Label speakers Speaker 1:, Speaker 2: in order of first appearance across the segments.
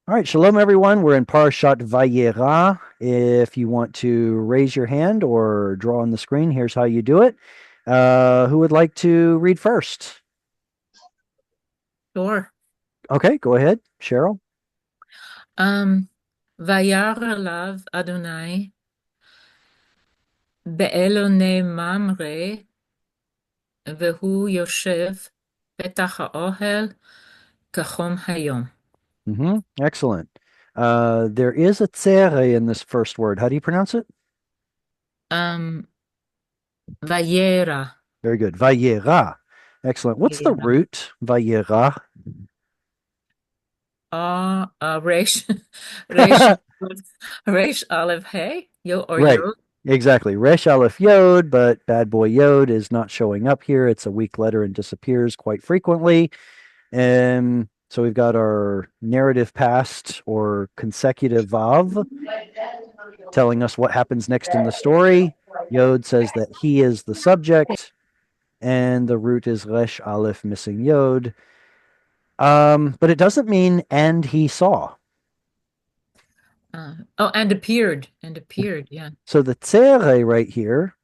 Speaker 1: All right, shalom everyone. We're in Parashat Vayyera. If you want to raise your hand or draw on the screen, here's how you do it. Who would like to read first?
Speaker 2: Sure.
Speaker 1: Okay, go ahead, Cheryl.
Speaker 2: Um, Vayyera lav Adonai be'elone mamre והוא יושב פתח האוהל כחום היום.
Speaker 1: Excellent. There is a tsere in this first word. How do you pronounce it?
Speaker 2: Um, Vayyera.
Speaker 1: Very good. Vayyera. Excellent. What's the
Speaker 2: Vayyera.
Speaker 1: root? Vayyera.
Speaker 2: Resh, Resh, Resh Aleph Hey, Yo or
Speaker 1: Right.
Speaker 2: Yo.
Speaker 1: Exactly. Resh Aleph Yod, but bad boy Yod is not showing up here. It's a weak letter and disappears quite frequently. And so we've got our narrative past or consecutive Vav telling us what happens next in the story. Yod says that he is the subject, and the root is Resh Aleph missing Yod. But it doesn't mean and he saw.
Speaker 2: And appeared, yeah.
Speaker 1: So the tzere right here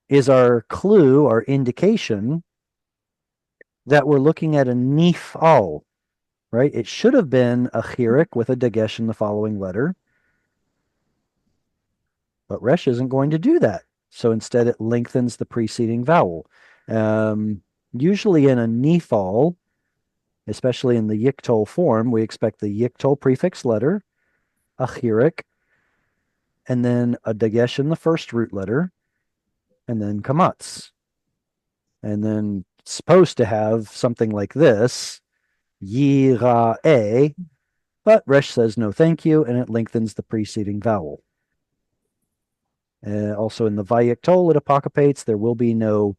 Speaker 1: is our clue, our indication that we're looking at a nifal, right? It should have been a chirik with a dagesh in the following letter, but Resh isn't going to do that. So instead, it lengthens the preceding vowel. Usually in a nifal, especially in the yiktol form, we expect the yiktol prefix letter, a chirik, and then a dagesh in the first root letter, and then kamatz. And then it's supposed to have something like this, yira'e, but Resh says no thank you, and it lengthens the preceding vowel. Also in the Vayiktol, it apocopates. There will be no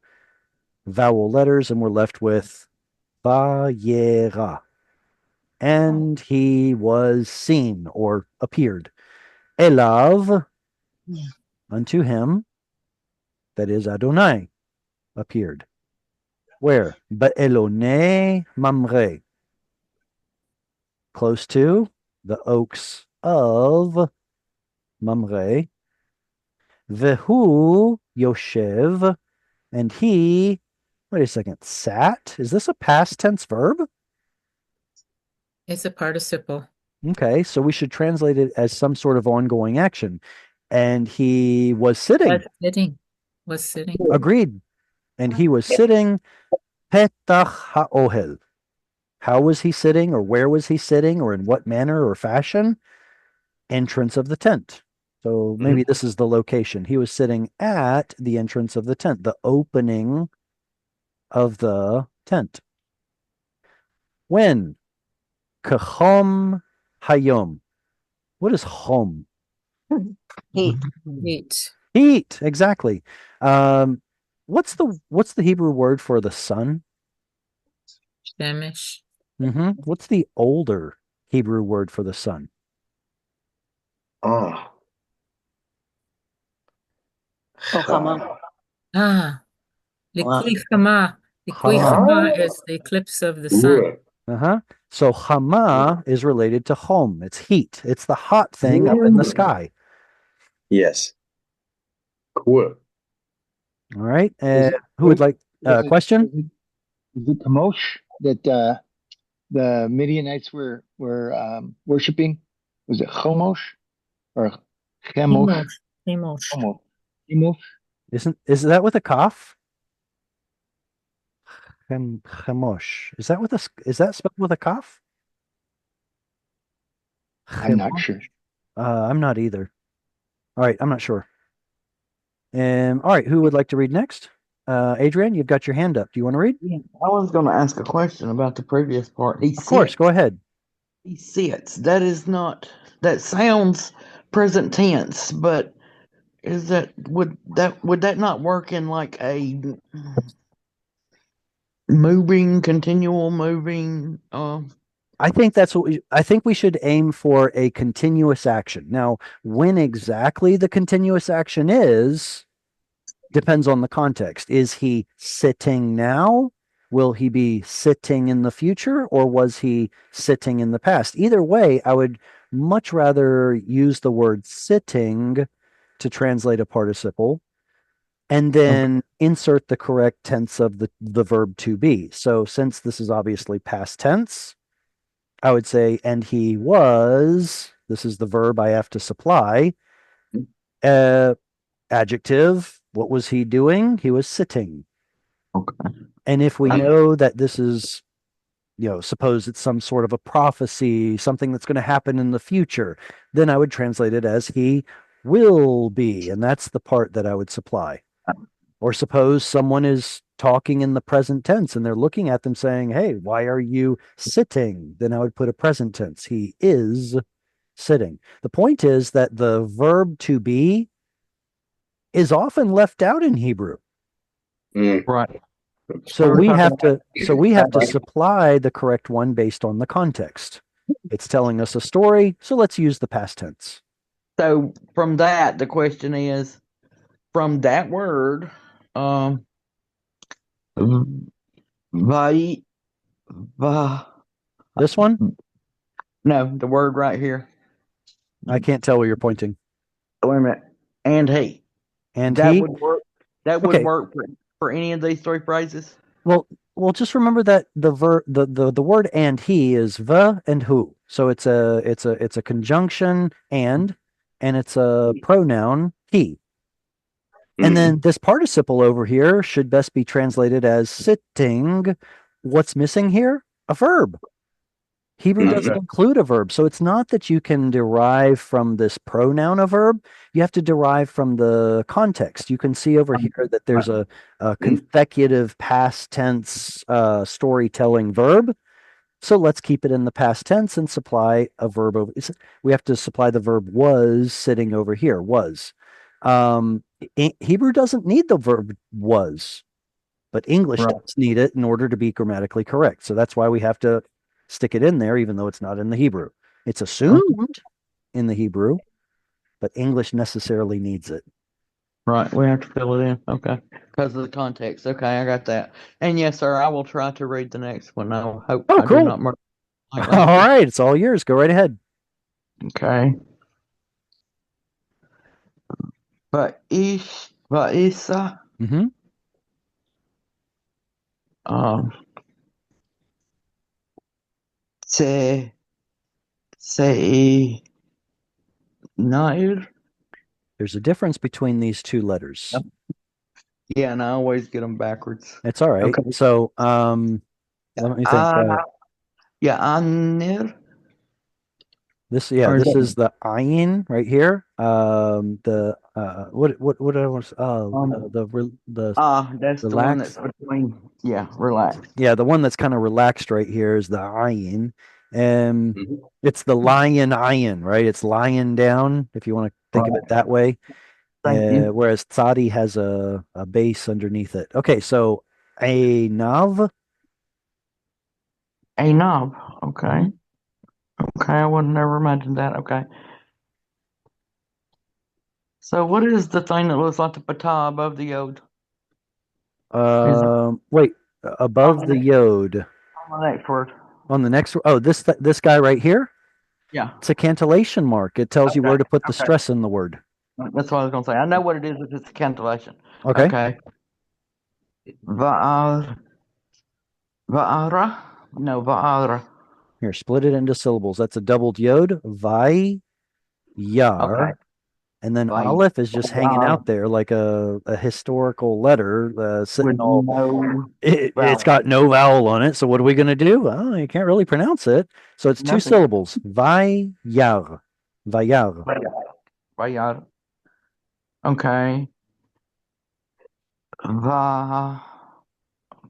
Speaker 1: vowel letters, and we're left with Vayyera. And he was seen or appeared. Elav, unto him, that is Adonai, appeared. Where? Be'elone mamre, close to the oaks of Mamre. Vehu Yoshev, and he, wait a second, sat? Is this a past tense verb?
Speaker 2: It's a participle.
Speaker 1: Okay, so we should translate it as some sort of ongoing action. And he was
Speaker 2: Was
Speaker 1: sitting.
Speaker 2: sitting. Was sitting.
Speaker 1: Agreed. And he was sitting petach ha'ohel. How was he sitting, or where was he sitting, or in what manner or fashion? Entrance of the tent. So maybe this is the location. He was sitting at the entrance of the tent, the opening of the tent. When? Kachom hayom. What is hom?
Speaker 3: Heat.
Speaker 2: Heat.
Speaker 1: Heat, exactly. Um, what's the Hebrew word for the sun?
Speaker 2: Shemesh.
Speaker 1: What's the older Hebrew word for the sun?
Speaker 3: Oh. Chama.
Speaker 2: Ah,
Speaker 3: Wow.
Speaker 2: Likui Chama. Likui
Speaker 1: Hama.
Speaker 2: Chama is the eclipse of the sun.
Speaker 1: Uh-huh. So Hama is related to hom. It's heat. It's the hot thing up in the sky.
Speaker 4: Yes. Cool.
Speaker 1: All right.
Speaker 5: Was it,
Speaker 1: Who would like
Speaker 5: was it,
Speaker 1: question?
Speaker 5: was it Kamosh that the Midianites were worshiping? Was it Chomosh or Chemosh?
Speaker 2: Chemosh. Chemosh.
Speaker 5: Chomosh. Chemosh?
Speaker 1: Is that with a cough? Chemosh. Is that spelled with a cough?
Speaker 5: I'm not
Speaker 1: Chemosh?
Speaker 5: sure.
Speaker 1: I'm not either. All right, I'm not sure. All right, who would like to read next? Adrian, you've got your hand up. Do you want to read?
Speaker 3: Yeah, I was going to ask a question about the previous part.
Speaker 1: Of course, go ahead.
Speaker 3: He sits. That is not. That sounds present tense, but is that not work in like a moving, continual moving?
Speaker 1: I think we should aim for a continuous action. Now, when exactly the continuous action is depends on the context. Is he sitting now will he be sitting in the future or was he sitting in the past? Either way, I would much rather use the word sitting to translate a participle and then insert the correct tense of the verb to be. So since this is obviously past tense, I would say, and he was, this is the verb I have to supply. Adjective, what was he doing? He was sitting.
Speaker 3: Okay.
Speaker 1: And if we know that this is, suppose it's some sort of a prophecy, something that's going to happen in the future, then I would translate it as he will be. And that's the part that I would supply. Or suppose someone is talking in the present tense and they're looking at them saying, hey, why are you sitting? Then I would put a present tense. He is sitting. The point is that the verb to be is often left out in Hebrew.
Speaker 3: Right.
Speaker 1: So we have to supply the correct one based on the context. It's telling us a story, so let's use the past tense.
Speaker 3: So from that, the question is, from that word, vai, va,
Speaker 1: This one?
Speaker 3: no, the word right here.
Speaker 1: I can't tell where you're pointing.
Speaker 3: Wait a minute. And he.
Speaker 1: And
Speaker 3: That
Speaker 1: he?
Speaker 3: would work. That would
Speaker 1: Okay.
Speaker 3: work for any of these three phrases.
Speaker 1: Well, just remember that the word and he is the and who. So it's a conjunction and it's a pronoun he. And then this participle over here should best be translated as sitting. What's missing here? A verb. Hebrew doesn't include a verb. So it's not that you can derive from this pronoun a verb. You have to derive from the context. You can see over here that there's a consecutive past tense storytelling verb. So let's keep it in the past tense and supply a verb over. We have to supply the verb was sitting over here, was. Hebrew doesn't need the verb was, but English does need it in order to be grammatically correct. So that's why we have to stick it in there, even though it's not in the Hebrew. It's assumed in the Hebrew, but English necessarily needs it.
Speaker 3: Right, we have to fill it in. Okay, because of the context. Okay, I got that. And yes, sir, I will try to read the next one. I hope
Speaker 1: Oh,
Speaker 3: I
Speaker 1: cool.
Speaker 3: do not murder.
Speaker 1: All right, it's all yours. Go right ahead.
Speaker 3: Okay. Vaisa.
Speaker 1: Mm-hmm.
Speaker 3: Se Say Nair.
Speaker 1: There's a difference between these two letters.
Speaker 3: Yep. Yeah, and I always get them backwards.
Speaker 1: It's all right.
Speaker 3: Okay.
Speaker 1: So, let me think.
Speaker 3: Yeah, Anir.
Speaker 1: This
Speaker 3: Or is
Speaker 1: is the ayin right here. The what I want to
Speaker 3: that's the one that's
Speaker 1: relax.
Speaker 3: between. Yeah, relax.
Speaker 1: Yeah, the one that's kind of relaxed right here is the ayin. It's the lion ayin, right? It's lying down, if you want to think of it that way.
Speaker 3: Thank you.
Speaker 1: Whereas tzadi has a base underneath it. Okay, so a nav.
Speaker 3: A knob. Okay. Okay, I would never imagine that. Okay. So what is the thing that looks like the patah above the yod?
Speaker 1: Wait, above the yod.
Speaker 3: On the next word.
Speaker 1: On the next, this guy right here.
Speaker 3: Yeah.
Speaker 1: It's a cantillation mark. It tells you where to put the stress in the word.
Speaker 3: That's what I was going to say. I know what it is if it's a cantillation.
Speaker 1: Okay.
Speaker 3: Okay. Va'ara. No, va'ara.
Speaker 1: Here, split it into syllables. That's a doubled yod. Vayyar.
Speaker 3: Okay.
Speaker 1: And then Aleph is just hanging out there like a historical letter sitting
Speaker 3: With
Speaker 1: all.
Speaker 3: no
Speaker 1: It's got no vowel on it. So what are we going to do? Well, you can't really pronounce it. So it's two syllables. Vayyar. Vayyar.
Speaker 3: Vayyar. Okay.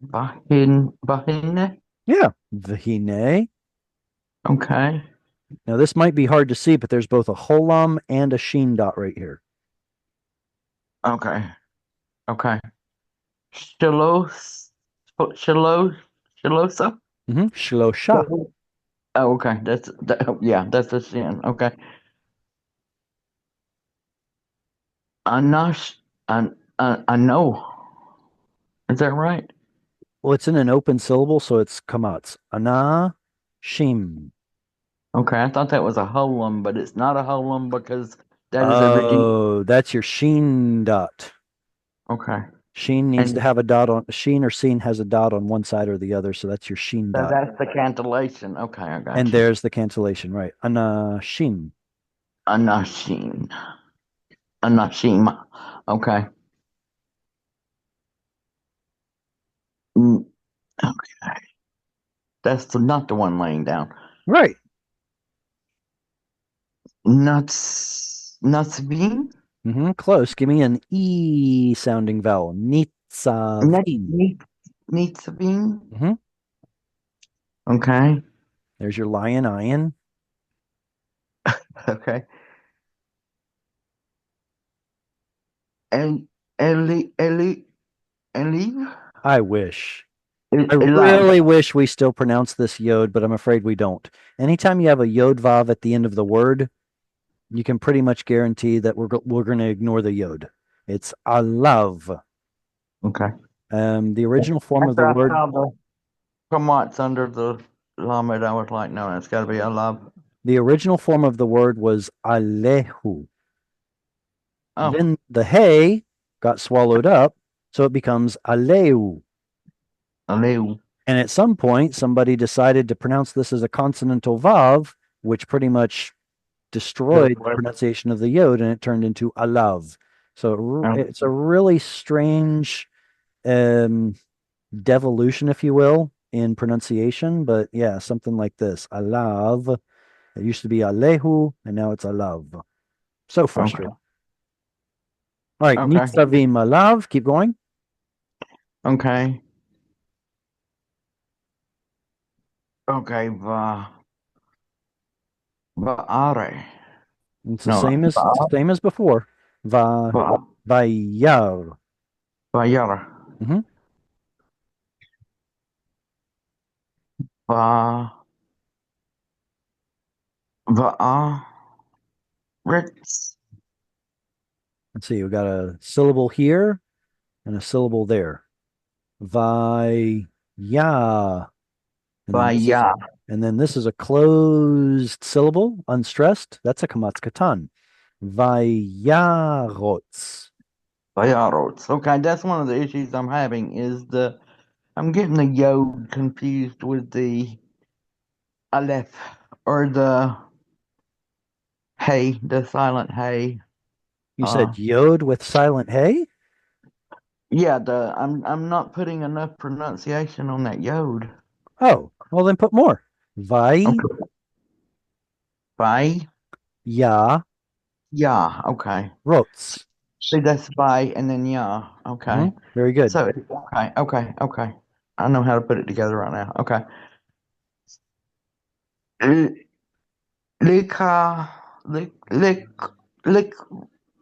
Speaker 3: Vahine.
Speaker 1: Yeah. Vahine.
Speaker 3: Okay.
Speaker 1: Now this might be hard to see, but there's both a holam and a sheen dot right here.
Speaker 3: Okay. Okay. Shalosa.
Speaker 1: Shlosha.
Speaker 3: Oh, okay. That's the sin. Okay. Anash. I know. Is that right?
Speaker 1: Well, it's in an open syllable, so it's kamatz. Ana shim.
Speaker 3: Okay, I thought that was a holum, but it's not a holum because that is a redeem.
Speaker 1: Oh, that's your sheen dot.
Speaker 3: Okay,
Speaker 1: Sheen needs
Speaker 3: and
Speaker 1: to have a dot on sheen or seen has a dot on one side or the other, so that's your sheen
Speaker 3: so
Speaker 1: dot.
Speaker 3: that's the cantillation. Okay, I got
Speaker 1: And
Speaker 3: you.
Speaker 1: there's the cancellation, right? Anashim.
Speaker 3: Anashim. Anashim. Okay. Mm, okay. Not the one laying down.
Speaker 1: Right.
Speaker 3: Nuts bean?
Speaker 1: Close. Give me an E sounding vowel. Nitzavim.
Speaker 3: Needs bean?
Speaker 1: Mm-hmm.
Speaker 3: Okay.
Speaker 1: There's your lion, iron.
Speaker 3: Okay. Elive?
Speaker 1: I wish. I
Speaker 3: Elive.
Speaker 1: really wish we still pronounce this yod, but I'm afraid we don't. Anytime you have a yod vav at the end of the word, you can pretty much guarantee that we're going to ignore the yod. It's alav.
Speaker 3: Okay.
Speaker 1: The original form of the
Speaker 3: After I
Speaker 1: word,
Speaker 3: saw the Kamat's under the Lamed, I was like, no, it's got to be Alav.
Speaker 1: the original form of the word was alehu.
Speaker 3: Oh,
Speaker 1: Then the hey got swallowed up, so it becomes aleu.
Speaker 3: Aleu.
Speaker 1: And at some point, somebody decided to pronounce this as a consonantal vav, which pretty much destroyed the pronunciation of the yod, and it turned into alav. So it's a really strange devolution, if you will, in pronunciation. But yeah, something like this: alav. It used to be alehu, and now it's alav. So frustrating. All right,
Speaker 3: Okay.
Speaker 1: nitzavim alav. Keep going.
Speaker 3: Okay. Okay. Va'are.
Speaker 1: It's the
Speaker 3: No.
Speaker 1: same as before. Vayyar.
Speaker 3: Vayyera.
Speaker 1: Mhm.
Speaker 3: Va. Va'a. Ritz.
Speaker 1: Let's see. We got a syllable here and a syllable there. Vayya. And then
Speaker 3: Vaya.
Speaker 1: this is a closed syllable, unstressed. That's a kamatz katan. Vayyarots.
Speaker 3: Vayarots. Okay, that's one of the issues I'm having is I'm getting the yod confused with the aleph or the hey, the silent hey.
Speaker 1: You said yod with silent hey?
Speaker 3: Yeah, I'm not putting enough pronunciation on that yod.
Speaker 1: Oh, well then put more. Vayya.
Speaker 3: Okay. By yeah, okay.
Speaker 1: Rots.
Speaker 3: See, that's by and then yeah, okay.
Speaker 1: Very good.
Speaker 3: So okay. I know how to put it together right now. Okay. Lika, lik,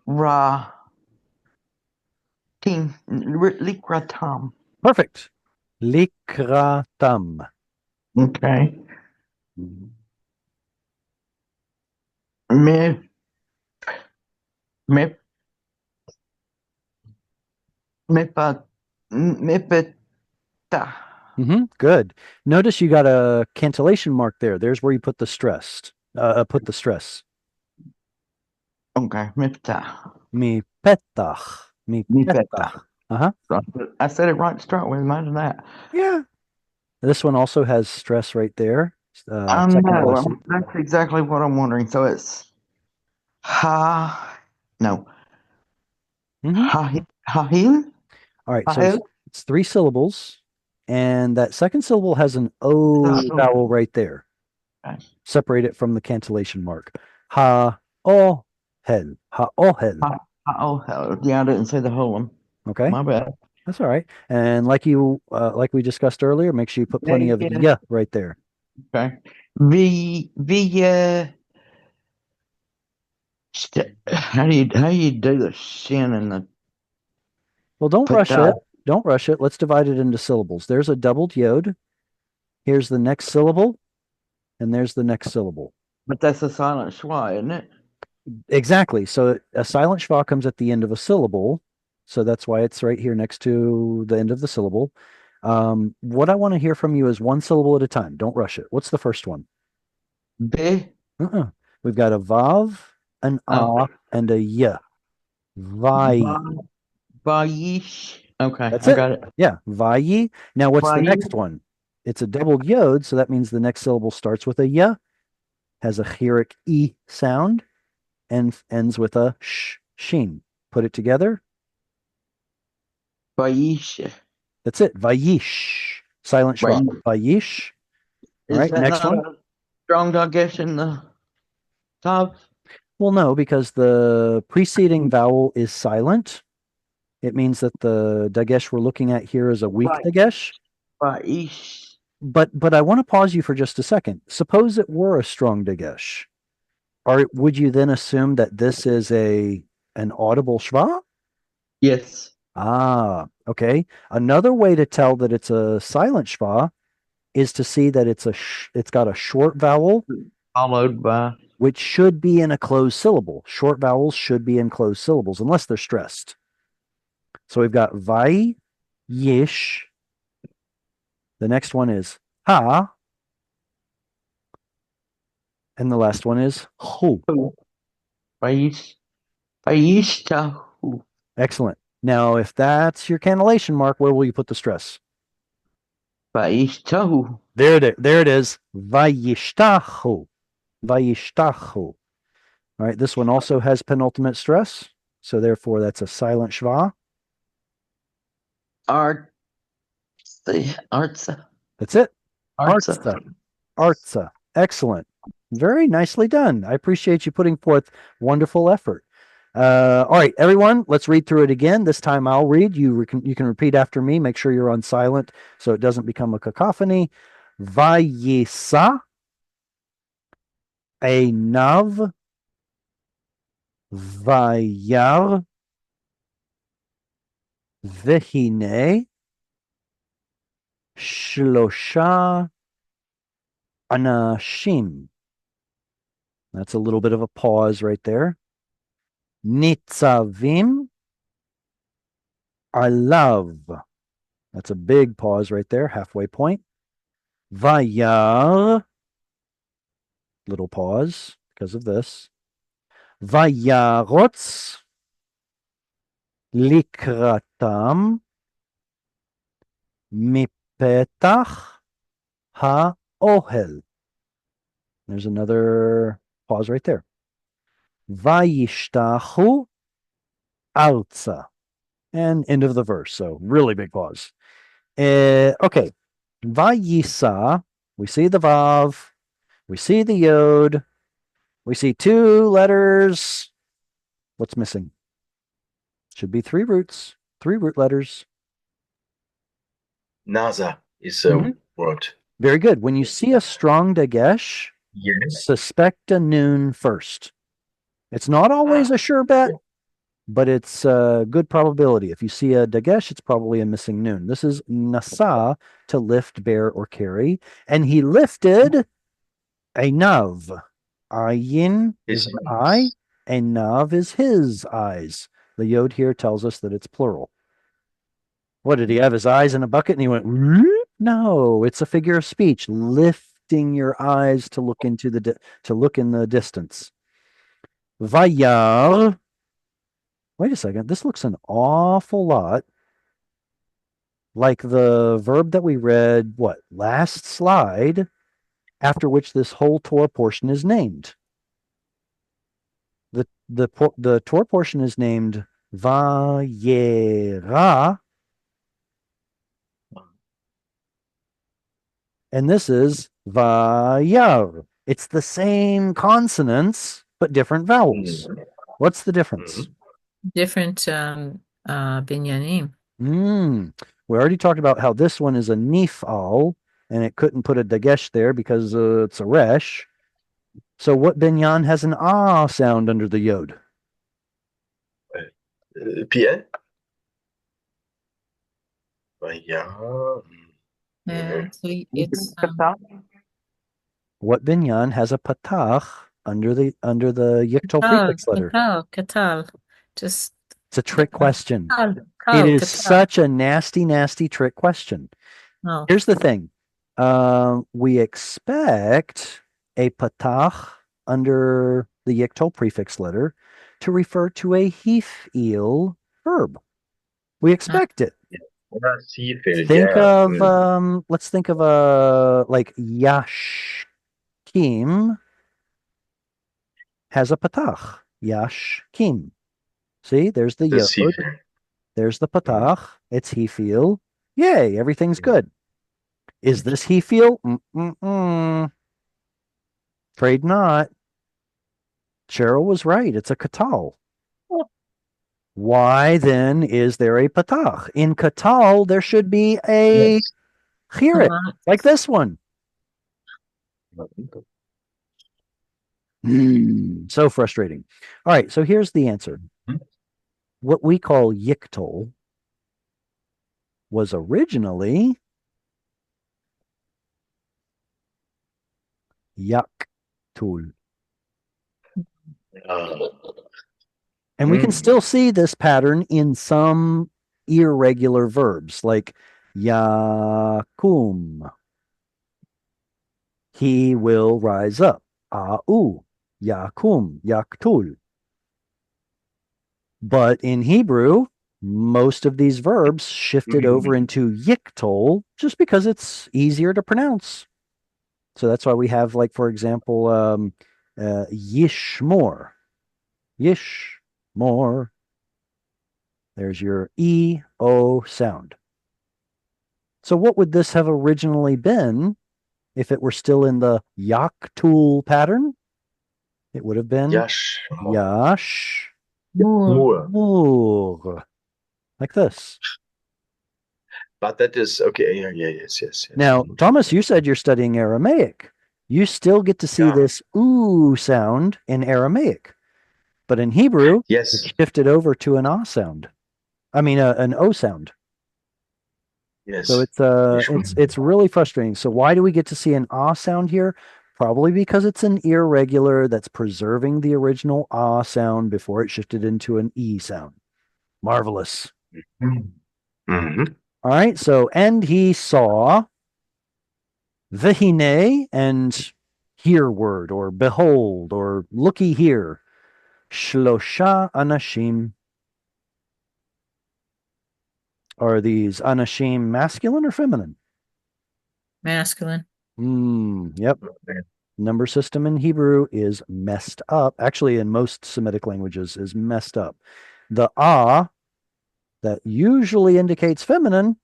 Speaker 3: ra, ting, likra tom.
Speaker 1: Perfect. Likratam.
Speaker 3: Okay. Me, me, mepa, mepeta.
Speaker 1: Good. Notice you got a cantillation mark there. There's where you put the stress. Put the stress.
Speaker 3: Okay, mepeta.
Speaker 1: Mi petach. Mi
Speaker 3: Mepeta.
Speaker 1: petach. Uh-huh.
Speaker 3: I said it right to start with. Imagine that.
Speaker 1: Yeah. This one also has stress right there.
Speaker 3: I
Speaker 1: Second to
Speaker 3: know.
Speaker 1: last.
Speaker 3: That's exactly what I'm wondering. So it's ha, no,
Speaker 1: Mm-hmm.
Speaker 3: hahil,
Speaker 1: All right. So
Speaker 3: hahil.
Speaker 1: it's three syllables. And that second syllable has an O vowel right there.
Speaker 3: Okay.
Speaker 1: Separate it from the cantillation mark. Ha o hel. Ha o hel.
Speaker 3: Oh hell, yeah, I didn't say the whole one.
Speaker 1: Okay.
Speaker 3: My bad.
Speaker 1: That's all right. And like we discussed earlier, make sure you put plenty of
Speaker 3: Yeah.
Speaker 1: yeah right there.
Speaker 3: Okay. The how do you do the shin and the
Speaker 1: Well, don't
Speaker 3: put
Speaker 1: rush it. Don't rush it. Let's divide it into syllables. There's a doubled yod. Here's the next syllable, and there's the next syllable.
Speaker 3: But that's a silent schwa, isn't it?
Speaker 1: Exactly. So a silent schwa comes at the end of a syllable. So that's why it's right here next to the end of the syllable. What I want to hear from you is one syllable at a time. Don't rush it. What's the first one?
Speaker 3: B.
Speaker 1: Uh-uh. We've got a vav, an
Speaker 3: Oh.
Speaker 1: ah, and a y. Vai.
Speaker 3: Vayish. Okay,
Speaker 1: That's
Speaker 3: I
Speaker 1: it.
Speaker 3: got it.
Speaker 1: Yeah, vayi. Now, what's the
Speaker 3: Vayi.
Speaker 1: next one? It's a doubled yod, so that means the next syllable starts with a y, has a chirik e sound, and ends with a sheen. Put it together.
Speaker 3: Vayish.
Speaker 1: That's it. Vayish. Silent schwa.
Speaker 3: Vayish.
Speaker 1: Vayish. All
Speaker 3: Is
Speaker 1: right,
Speaker 3: that
Speaker 1: next
Speaker 3: not
Speaker 1: one.
Speaker 3: a strong dagesh in the top?
Speaker 1: Well, no, because the preceding vowel is silent. It means that the dagesh we're looking at here is a weak
Speaker 3: Right.
Speaker 1: dagesh.
Speaker 3: Vayish.
Speaker 1: But I want to pause you for just a second. Suppose it were a strong dagesh. Would you then assume that this is an audible schwa?
Speaker 3: Yes.
Speaker 1: Ah, okay. Another way to tell that it's a silent schwa is to see that it's got a short vowel,
Speaker 3: Followed by.
Speaker 1: which should be in a closed syllable. Short vowels should be in closed syllables unless they're stressed. So we've got vai, yish. The next one is ha. And the last one is hu.
Speaker 3: Vayish. Vayishtahu.
Speaker 1: Excellent. Now, if that's your cannellation mark, where will you put the stress?
Speaker 3: Vayishtahu.
Speaker 1: There it is. Vayishtahu. Vayishtahu. All right, this one also has penultimate stress. So therefore, that's a silent schwa.
Speaker 3: Artsa.
Speaker 1: That's it.
Speaker 3: Artsa.
Speaker 1: Artsa. Artsa. Excellent. Very nicely done. I appreciate you putting forth wonderful effort. All right, everyone, let's read through it again. This time I'll read. You can repeat after me. Make sure you're on silent so it doesn't become a cacophony. Vayisa, Einav, Vayyar, Vehine, Shlosha, Anashim. That's a little bit of a pause right there. Nitzavim, Alav. That's a big pause right there, halfway point. Vayyar, little pause because of this. Vayyarotz, Likratam, Mipetach, Ha-ohel. There's another pause right there. Vayishtachu arza. And end of the verse. So really big pause. Okay. Vayisa. We see the vav. We see the yod. We see two letters. What's missing? Should be three roots. Three root letters.
Speaker 4: Naza is a word.
Speaker 1: Very good. When you see a strong dagesh,
Speaker 4: Yes.
Speaker 1: suspect a noon first. It's not always a sure bet, but it's a good probability. If you see a dagesh, it's probably a missing noon. This is nasa, to lift, bear, or carry. And he lifted a nav. Ayin is an eye, and nav is his eyes. The yod here tells us that it's plural. What, did he have his eyes in a bucket and he went, whoop? No, it's a figure of speech, lifting your eyes to look into to look in the distance. Vayyar. Wait a second. This looks an awful lot like the verb that we read, last slide, after which this whole Torah portion is named. The Torah portion is named Vayyera, and this is Vayyar. It's the same consonants, but different vowels. What's the difference?
Speaker 2: Different binyanim.
Speaker 1: We already talked about how this one is a nifal, and it couldn't put a dagesh there because it's a resh. So what binyan has an ah sound under the yod?
Speaker 4: PN?
Speaker 2: Yeah, so it's
Speaker 1: What binyan has a patach under the yikto prefix letter?
Speaker 2: katal. Just
Speaker 1: It's a trick question. It
Speaker 2: Oh,
Speaker 1: is
Speaker 2: Qatar.
Speaker 1: such a nasty, nasty trick question.
Speaker 2: Oh,
Speaker 1: Here's the thing. We expect a patach under the yictol prefix letter to refer to a hif'il verb. We expect it.
Speaker 4: Nasif el
Speaker 1: Think
Speaker 4: jar.
Speaker 1: of let's think of like yashkim has a patach. Yashkim. See, there's the yod,
Speaker 4: Nasif.
Speaker 1: there's the patach. It's hif'il. Yay, everything's good. Is this hif'il? Afraid not. Cheryl was right. It's a katal. Why then is there a patach? In katal, there should be a
Speaker 4: Yes.
Speaker 1: chiret, like this one. So frustrating. All right, so here's the answer. What we call yictol was originally yaktul. And we can still see this pattern in some irregular verbs like yakum. He will rise up. A'u. Yakum. Yaktul. But in Hebrew, most of these verbs shifted over into yiktol just because it's easier to pronounce. So that's why we have, like, for example, yishmor. Yishmor. There's your E-O sound. So what would this have originally been if it were still in the yaktul pattern? It would have been
Speaker 4: Yash.
Speaker 1: yash.
Speaker 2: Moor.
Speaker 1: Mur. Like this.
Speaker 4: But that is okay. Yeah, yes.
Speaker 1: Now, Thomas, you said you're studying Aramaic. You still get to see
Speaker 4: Yeah.
Speaker 1: this ooh sound in Aramaic. But in Hebrew,
Speaker 4: Yes.
Speaker 1: it's shifted over to an ah sound. I mean, an o sound.
Speaker 4: Yes.
Speaker 1: So it's really frustrating. So why do we get to see an ah sound here? Probably because it's an irregular that's preserving the original ah sound before it shifted into an e sound. Marvelous.
Speaker 4: Mm-hmm.
Speaker 1: All right. So, and he saw vehine and hereward or behold or looky here. Shlosha anashim. Are these anashim masculine or feminine?
Speaker 2: Masculine.
Speaker 1: Yep. Number system in Hebrew is messed up. Actually, in most Semitic languages is messed up. The ah that usually indicates feminine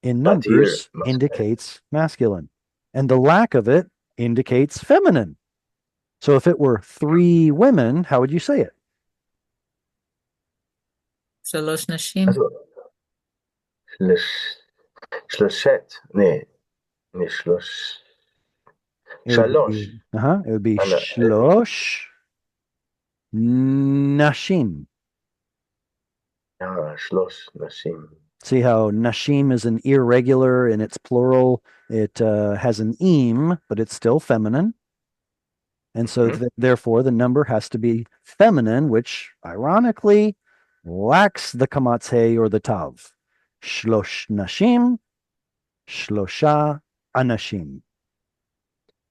Speaker 1: in
Speaker 4: But here,
Speaker 1: numbers indicates masculine. And the lack of it indicates feminine. So if it were 3 women, how would you say it?
Speaker 2: Shalosh Nashim.
Speaker 4: also, Shloshet. Nee, Shlosh. Shalosh.
Speaker 1: It would be
Speaker 4: Ana-
Speaker 1: shlosh nashim.
Speaker 4: Shlosh Nashim.
Speaker 1: See how nashim is an irregular in its plural. It has an im, but it's still feminine. And so therefore the number has to be feminine, which ironically lacks the kamatzhe or the tav. Shlosh nashim, shlosha anashim.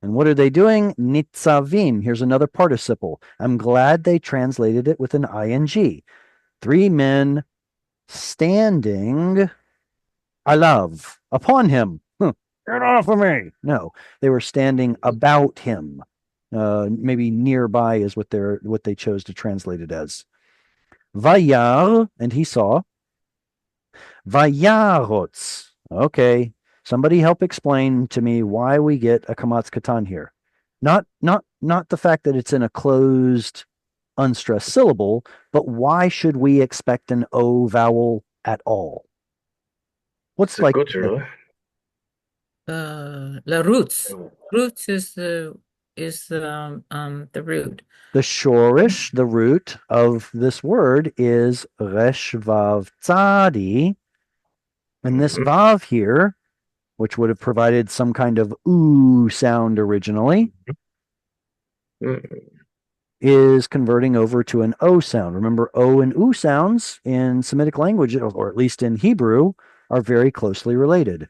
Speaker 1: And what are they doing? Nitzavim. Here's another participle. I'm glad they translated it with an ing. 3 men standing alav, upon him. Get off of me. No, they were standing about him. Maybe nearby is what they chose to translate it as. Vayyar, and he saw. Vayyarotz. Okay. Somebody help explain to me why we get a kamatz katan here. Not the fact that it's in a closed, unstressed syllable, but why should we expect an O vowel at all? What's
Speaker 4: It's a
Speaker 1: like
Speaker 4: good rule.
Speaker 2: The roots. Roots is the root.
Speaker 1: the shorish, the root of this word is resh vav tzadi, and this vav here, which would have provided some kind of ooh sound originally, is converting over to an O sound. Remember, O and U sounds in Semitic language, or at least in Hebrew, are very closely related.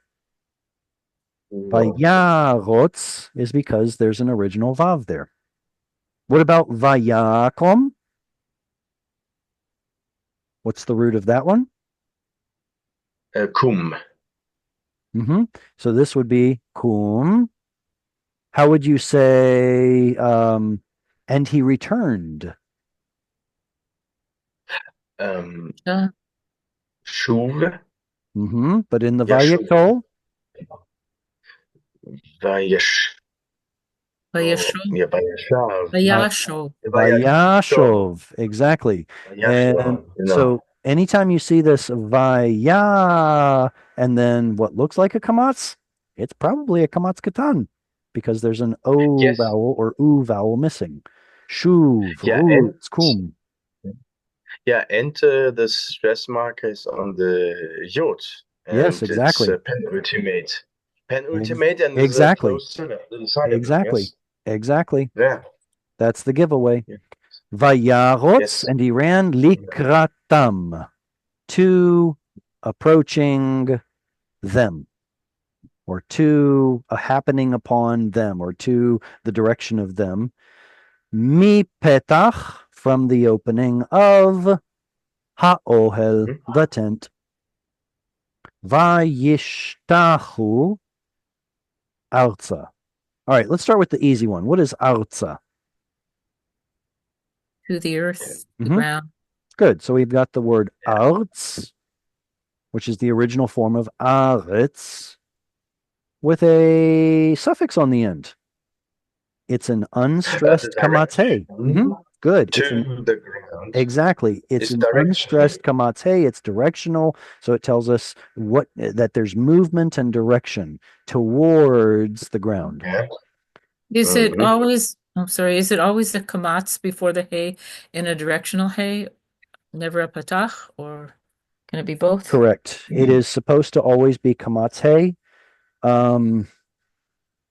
Speaker 1: Vayyarotz is because there's an original Vav there. What about Vayakom? What's the root of that one?
Speaker 4: Kum.
Speaker 1: So this would be kum. How would you say, and he returned?
Speaker 2: Shah.
Speaker 4: Shuv.
Speaker 1: But in the
Speaker 4: Yashuv.
Speaker 1: Vayiktol,
Speaker 4: Vayesh.
Speaker 2: Vayesho.
Speaker 4: Yeah, Vayeshav.
Speaker 2: Vayasho.
Speaker 1: Vayashov, exactly. And
Speaker 4: Vayashav,
Speaker 1: so anytime you see this Vaya and then what looks like a kamatz, it's probably a kamatz katan because there's an O
Speaker 4: Yes.
Speaker 1: vowel or U vowel missing. Shuv,
Speaker 4: Yeah,
Speaker 1: Ru, kum.
Speaker 4: Yeah, and the stress mark is on the yod, and
Speaker 1: Yes, exactly.
Speaker 4: it's penultimate. Penultimate, and is
Speaker 1: Exactly.
Speaker 4: closer inside of it,
Speaker 1: Exactly.
Speaker 4: yes?
Speaker 1: Exactly.
Speaker 4: Yeah.
Speaker 1: That's the giveaway.
Speaker 4: Yeah.
Speaker 1: Vayarotz,
Speaker 4: Yes.
Speaker 1: and he ran likratam, to approaching them, or to a happening upon them, or to the direction of them. Mi petach, from the opening of ha'ohel, the tent. Vayishtachu arza. All right, let's start with the easy one. What is arza?
Speaker 2: To the earth, the
Speaker 1: Mhm.
Speaker 2: ground.
Speaker 1: Good. So we've got the word arz, which is the original form of aretz, with a suffix on the end. It's an unstressed kamathe. Good.
Speaker 4: To
Speaker 1: It's an,
Speaker 4: the ground.
Speaker 1: exactly. It's an unstressed kamathe. It's directional, so it tells us that there's movement and direction towards the ground.
Speaker 4: Yeah.
Speaker 2: Is it always, I'm sorry, is it always the kamatz before the hay in a directional hay, never a patach, or can it be both?
Speaker 1: Correct. It is supposed to always be kamathe.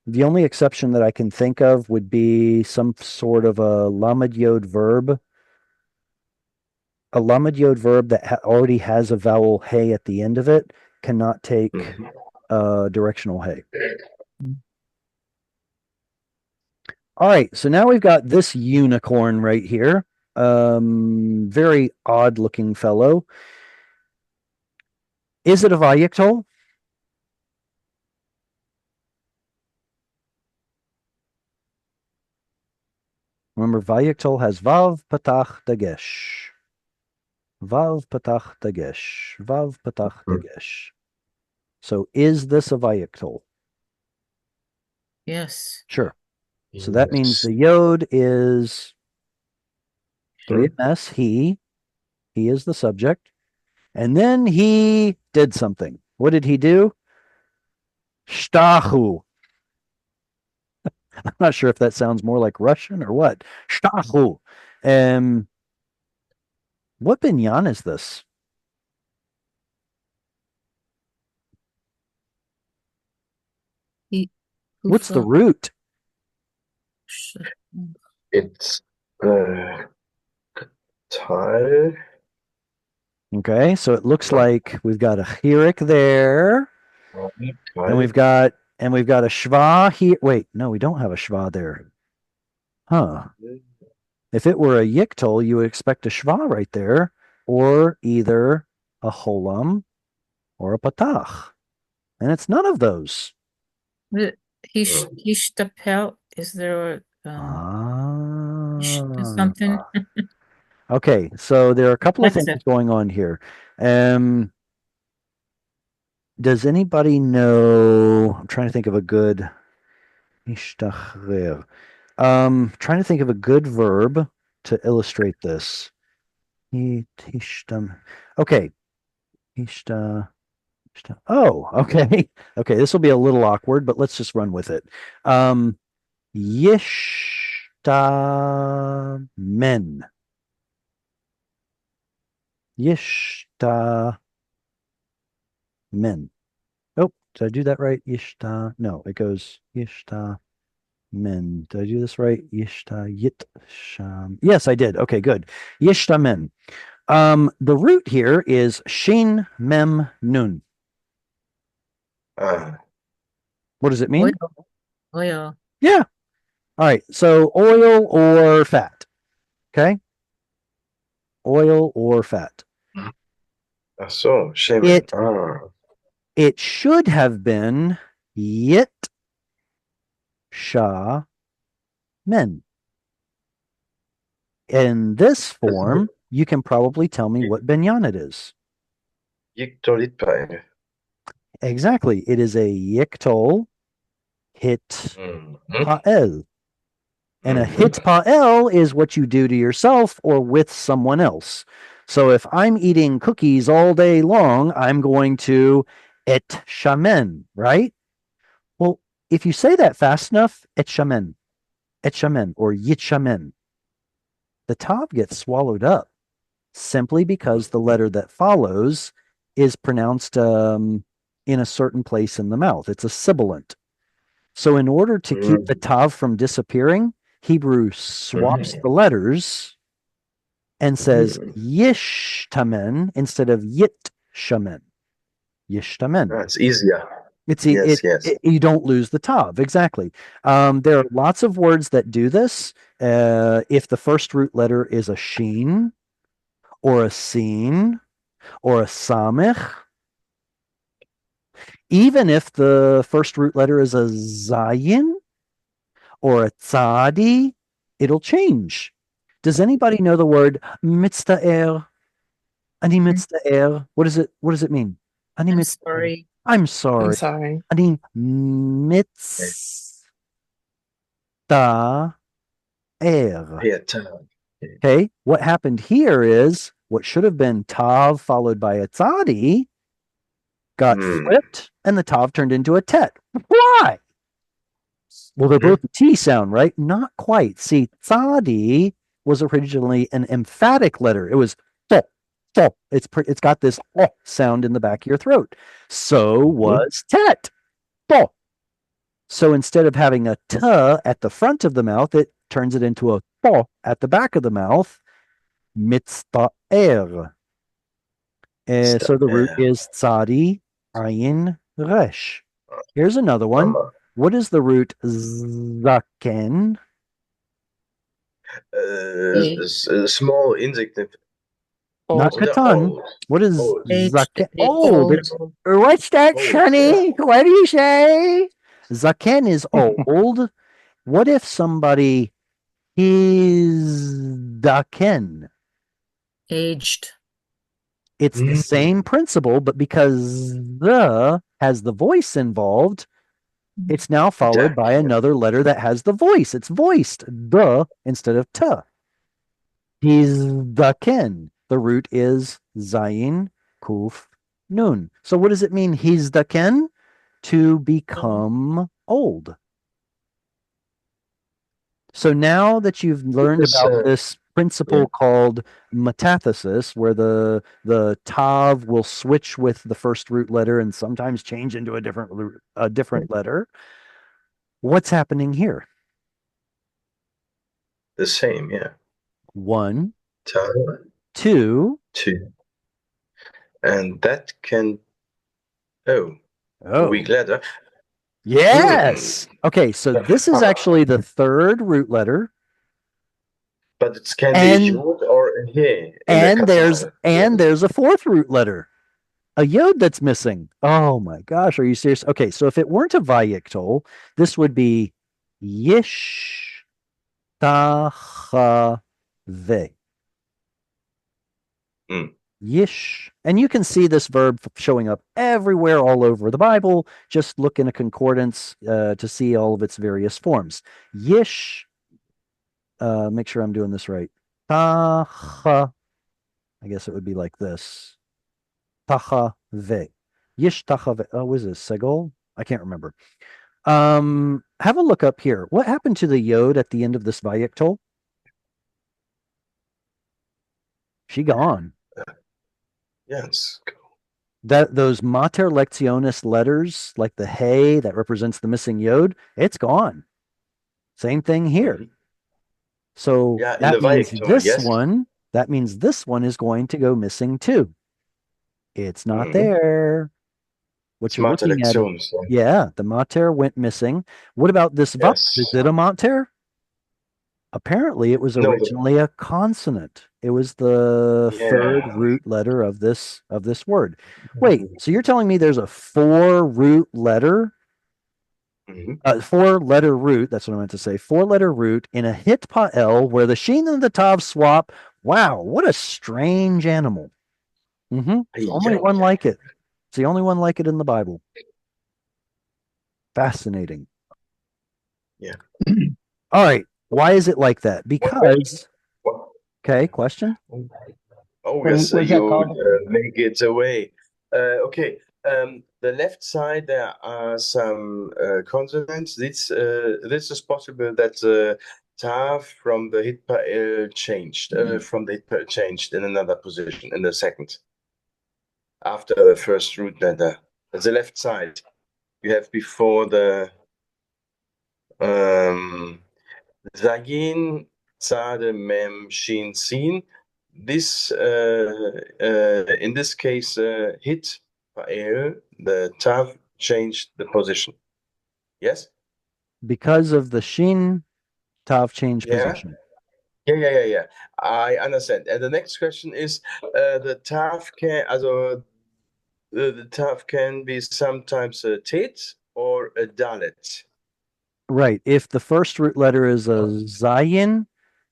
Speaker 1: The only exception that I can think of would be some sort of a lamed yod verb. A lamed yod verb that already has a vowel hey at the end of it cannot take directional hey. All right, so now we've got this unicorn right here. Very odd looking fellow. Is it a vayiktol? Remember, vayiktol has vav patach dagesh. Vav patach dagesh. Vav patach dagesh. So is this a vayiktol?
Speaker 2: Yes.
Speaker 1: Sure. So that means the yod is 3ms, he is the subject. And then he did something. What did he do? Shtahu. I'm not sure if that sounds more like Russian or what. Shtahu. What binyan is this? What's the root?
Speaker 4: It's Tal.
Speaker 1: Okay, so it looks like we've got a chirik there, and we've got a shva here. Wait, no, we don't have a shva there. Huh. If it were a yiktol, you would expect a shva right there, or either a cholam or a patach. And it's none of those.
Speaker 2: Hishtapel, is there something?
Speaker 1: Okay, so there are a couple of things going on here. Does anybody know? I'm trying to think of a good. Trying to think of a good verb to illustrate this. Okay. Oh, okay. Okay, this will be a little awkward, but let's just run with it. Yishtamen. Yishtamen. Oh, did I do that right? Yishta. No, it goes Yishta. men. Did I do this right? Yishta yit sham. Yes, I did. Okay, good. Yishta men. The root here is shin mem nun.
Speaker 4: Ah,
Speaker 1: What does it mean?
Speaker 2: Oil. Oil.
Speaker 1: Yeah. All right. So oil or fat. Okay. Oil or fat.
Speaker 4: ach so, Schemen.
Speaker 1: It
Speaker 4: Ah,
Speaker 1: it should have been yit sha men. In this form, you can probably tell me what binyan it is.
Speaker 4: Yiktolitpai.
Speaker 1: Exactly. It is a yiktol hit
Speaker 4: Mhm.
Speaker 1: pa'el. And a
Speaker 4: Mhm.
Speaker 1: hit pa'el is what you do to yourself or with someone else. So if I'm eating cookies all day long, I'm going to et shamen, right? Well, if you say that fast enough, et shamen, or yit shamen, the tav gets swallowed up simply because the letter that follows is pronounced in a certain place in the mouth. It's a sibilant. So in order to keep the tav from disappearing, Hebrew swaps the letters and says yishtamen instead of yit-shamen. Yishtamen.
Speaker 4: Ah, it's easier.
Speaker 1: It's
Speaker 4: Yes, yes.
Speaker 1: you don't lose the tav. Exactly. There are lots of words that do this. If the first root letter is a sheen or a seen or a samich, even if the first root letter is a zayin or a tzadi, it'll change. Does anybody know the word mitzta'er? Ani mitzta'er. What does it mean? Ani
Speaker 2: I'm
Speaker 1: mitzta'er.
Speaker 2: sorry.
Speaker 1: I'm
Speaker 6: I'm
Speaker 1: sorry.
Speaker 6: sorry.
Speaker 1: Ani mitzta'er.
Speaker 4: Yeah, ta-
Speaker 1: Okay, what happened here is what should have been tav followed by a tzadi got flipped and the tav turned into a tet. Why? Well, they're both a T sound, right? Not quite. See, tzadi was originally an emphatic letter. It was to, to. It's got this sound in the back of your throat. So was tet, to. So instead of having a t at the front of the mouth, it turns it into a to at the back of the mouth. Mitzta'er. So the root is tzadi ayin resh. Here's another one. What is the root zaken?
Speaker 4: Small insect.
Speaker 1: Not
Speaker 6: Old.
Speaker 1: katan.
Speaker 4: Old.
Speaker 1: What is
Speaker 4: Old.
Speaker 1: zaken?
Speaker 2: Aged.
Speaker 1: Old. It's what's that,
Speaker 4: Old,
Speaker 1: Shani? What do you say? Zaken is old. What if somebody is daken?
Speaker 2: Aged.
Speaker 1: It's the same principle, but because the has the voice involved, it's now followed by another letter that has the voice. It's voiced the instead of t. He's daken. The root is zayin kuf nun. So what does it mean? He's daken? To become old. So now that you've learned about this principle called metathesis, where the tav will switch with the first root letter and sometimes change into a different letter, what's happening here?
Speaker 4: The same, yeah.
Speaker 1: 1,
Speaker 4: Ta-
Speaker 1: 2.
Speaker 4: 2. And that can, a week later.
Speaker 1: Yes. Okay, so this is actually the third root letter.
Speaker 4: But it can be
Speaker 1: And
Speaker 4: yod or a he in the
Speaker 1: and there's
Speaker 4: Qatar.
Speaker 1: there's a fourth root letter, a yod that's missing. Oh my gosh, are you serious? Okay, so if it weren't a vayiktol, this would be yish tacha ve. Yish. And you can see this verb showing up everywhere all over the Bible. Just look in a concordance to see all of its various forms. Yish. Make sure I'm doing this right. Tacha. I guess it would be like this. Tacha ve. Yish tacha ve. Oh, was this Segol? I can't remember. Have a look up here. What happened to the yod at the end of this Vayiktol? She gone.
Speaker 4: Yes.
Speaker 1: That those mater lectionis letters, like the hey that represents the missing yod, it's gone. Same thing here.
Speaker 4: Mhm.
Speaker 1: So
Speaker 4: Yeah, in
Speaker 1: that
Speaker 4: the
Speaker 1: means
Speaker 4: Vayyera, yes.
Speaker 1: this one is going to go missing too. It's not
Speaker 4: Mhm.
Speaker 1: there. What you're
Speaker 4: Smarte
Speaker 1: looking at,
Speaker 4: Lektion. So,
Speaker 1: yeah, the mater went missing. What about this vav? Is
Speaker 4: yes.
Speaker 1: it a mater? Apparently, it was
Speaker 4: No,
Speaker 1: originally a consonant. It was the third
Speaker 4: yeah.
Speaker 1: root letter of this word. Wait, so you're telling me there's a four root letter,
Speaker 4: Mhm.
Speaker 1: four letter root? That's what I meant to say. Four letter root in a hit pa'el where the sheen and the tav swap. Wow, what a strange animal.
Speaker 4: Ay,
Speaker 1: Only
Speaker 4: ay,
Speaker 1: one
Speaker 4: ay.
Speaker 1: like it. It's the only one like it in the Bible. Fascinating.
Speaker 4: Yeah.
Speaker 1: All right. Why is it like that?
Speaker 4: One question.
Speaker 1: Because,
Speaker 4: What?
Speaker 1: okay, question.
Speaker 4: Oh,
Speaker 5: What
Speaker 4: yes,
Speaker 5: is that
Speaker 4: you
Speaker 5: called?
Speaker 4: make it away. Okay. The left side, there are some consonants. This is possible that the tav from the hitpa changed, from the hitpa changed in another position in the second, after the first root letter. The left side, you have before the Zagin, Zade, Mem, Shin, Sin. This, in this case, hit the Tav changed the position. Yes?
Speaker 1: Because of the shin, tav change
Speaker 4: Yeah?
Speaker 1: position.
Speaker 4: Yeah. I understand. And the next question is, the Tav can, also, the Tav can be sometimes a Tet or a Dalet.
Speaker 1: Right. If the first root letter is a zayin,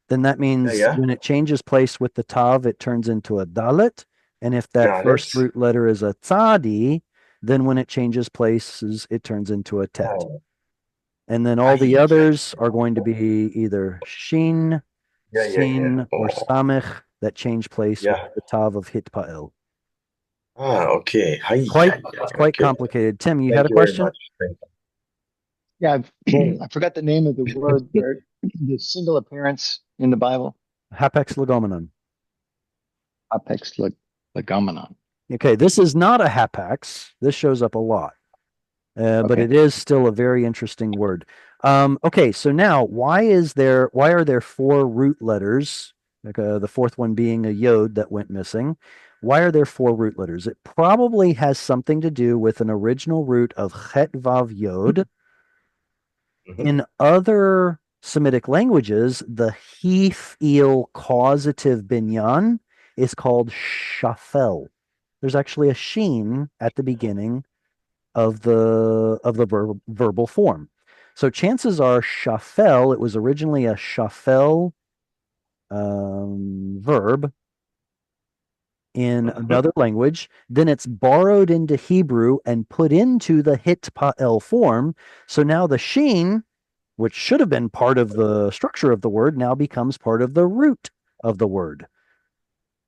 Speaker 1: then that means
Speaker 4: Yeah?
Speaker 1: when it changes place with the tav, it turns into a dalet. And if that first
Speaker 4: Dalet.
Speaker 1: root letter is a tzadi, then when it changes places, it turns into a tet.
Speaker 4: Oh.
Speaker 1: And then all the
Speaker 4: Ay,
Speaker 1: others are going to be either shin,
Speaker 4: yeah.
Speaker 1: sin, or
Speaker 4: Oh.
Speaker 1: samech that change place with
Speaker 4: Yeah.
Speaker 1: the tav of hitpa'el.
Speaker 4: Ah, okay. Hi.
Speaker 1: It's quite
Speaker 4: Okay.
Speaker 1: complicated. Tim, you had
Speaker 4: Thank
Speaker 1: a
Speaker 4: you very
Speaker 1: question?
Speaker 4: much. Thank
Speaker 5: Yeah,
Speaker 4: you.
Speaker 5: I forgot the name of the word where the single appearance in the Bible.
Speaker 1: Hapex legomenon.
Speaker 5: Apex legomenon.
Speaker 1: Okay, this is not a hapax. This shows up a lot, but
Speaker 5: Okay.
Speaker 1: it is still a very interesting word. Okay, so now why are there four root letters? Like the fourth one being a yod that went missing. Why are there four root letters? It probably has something to do with an original root of chet vav yod.
Speaker 4: Mhm.
Speaker 1: In other Semitic languages, the hef eel causative binyan is called shafel. There's actually a sheen at the beginning of the verbal form. So chances are shafel, it was originally a shafel verb in
Speaker 4: Mhm.
Speaker 1: another language. Then it's borrowed into Hebrew and put into the hit pa'el form. So now the sheen, which should have been part of the structure of the word, now becomes part of the root of the word.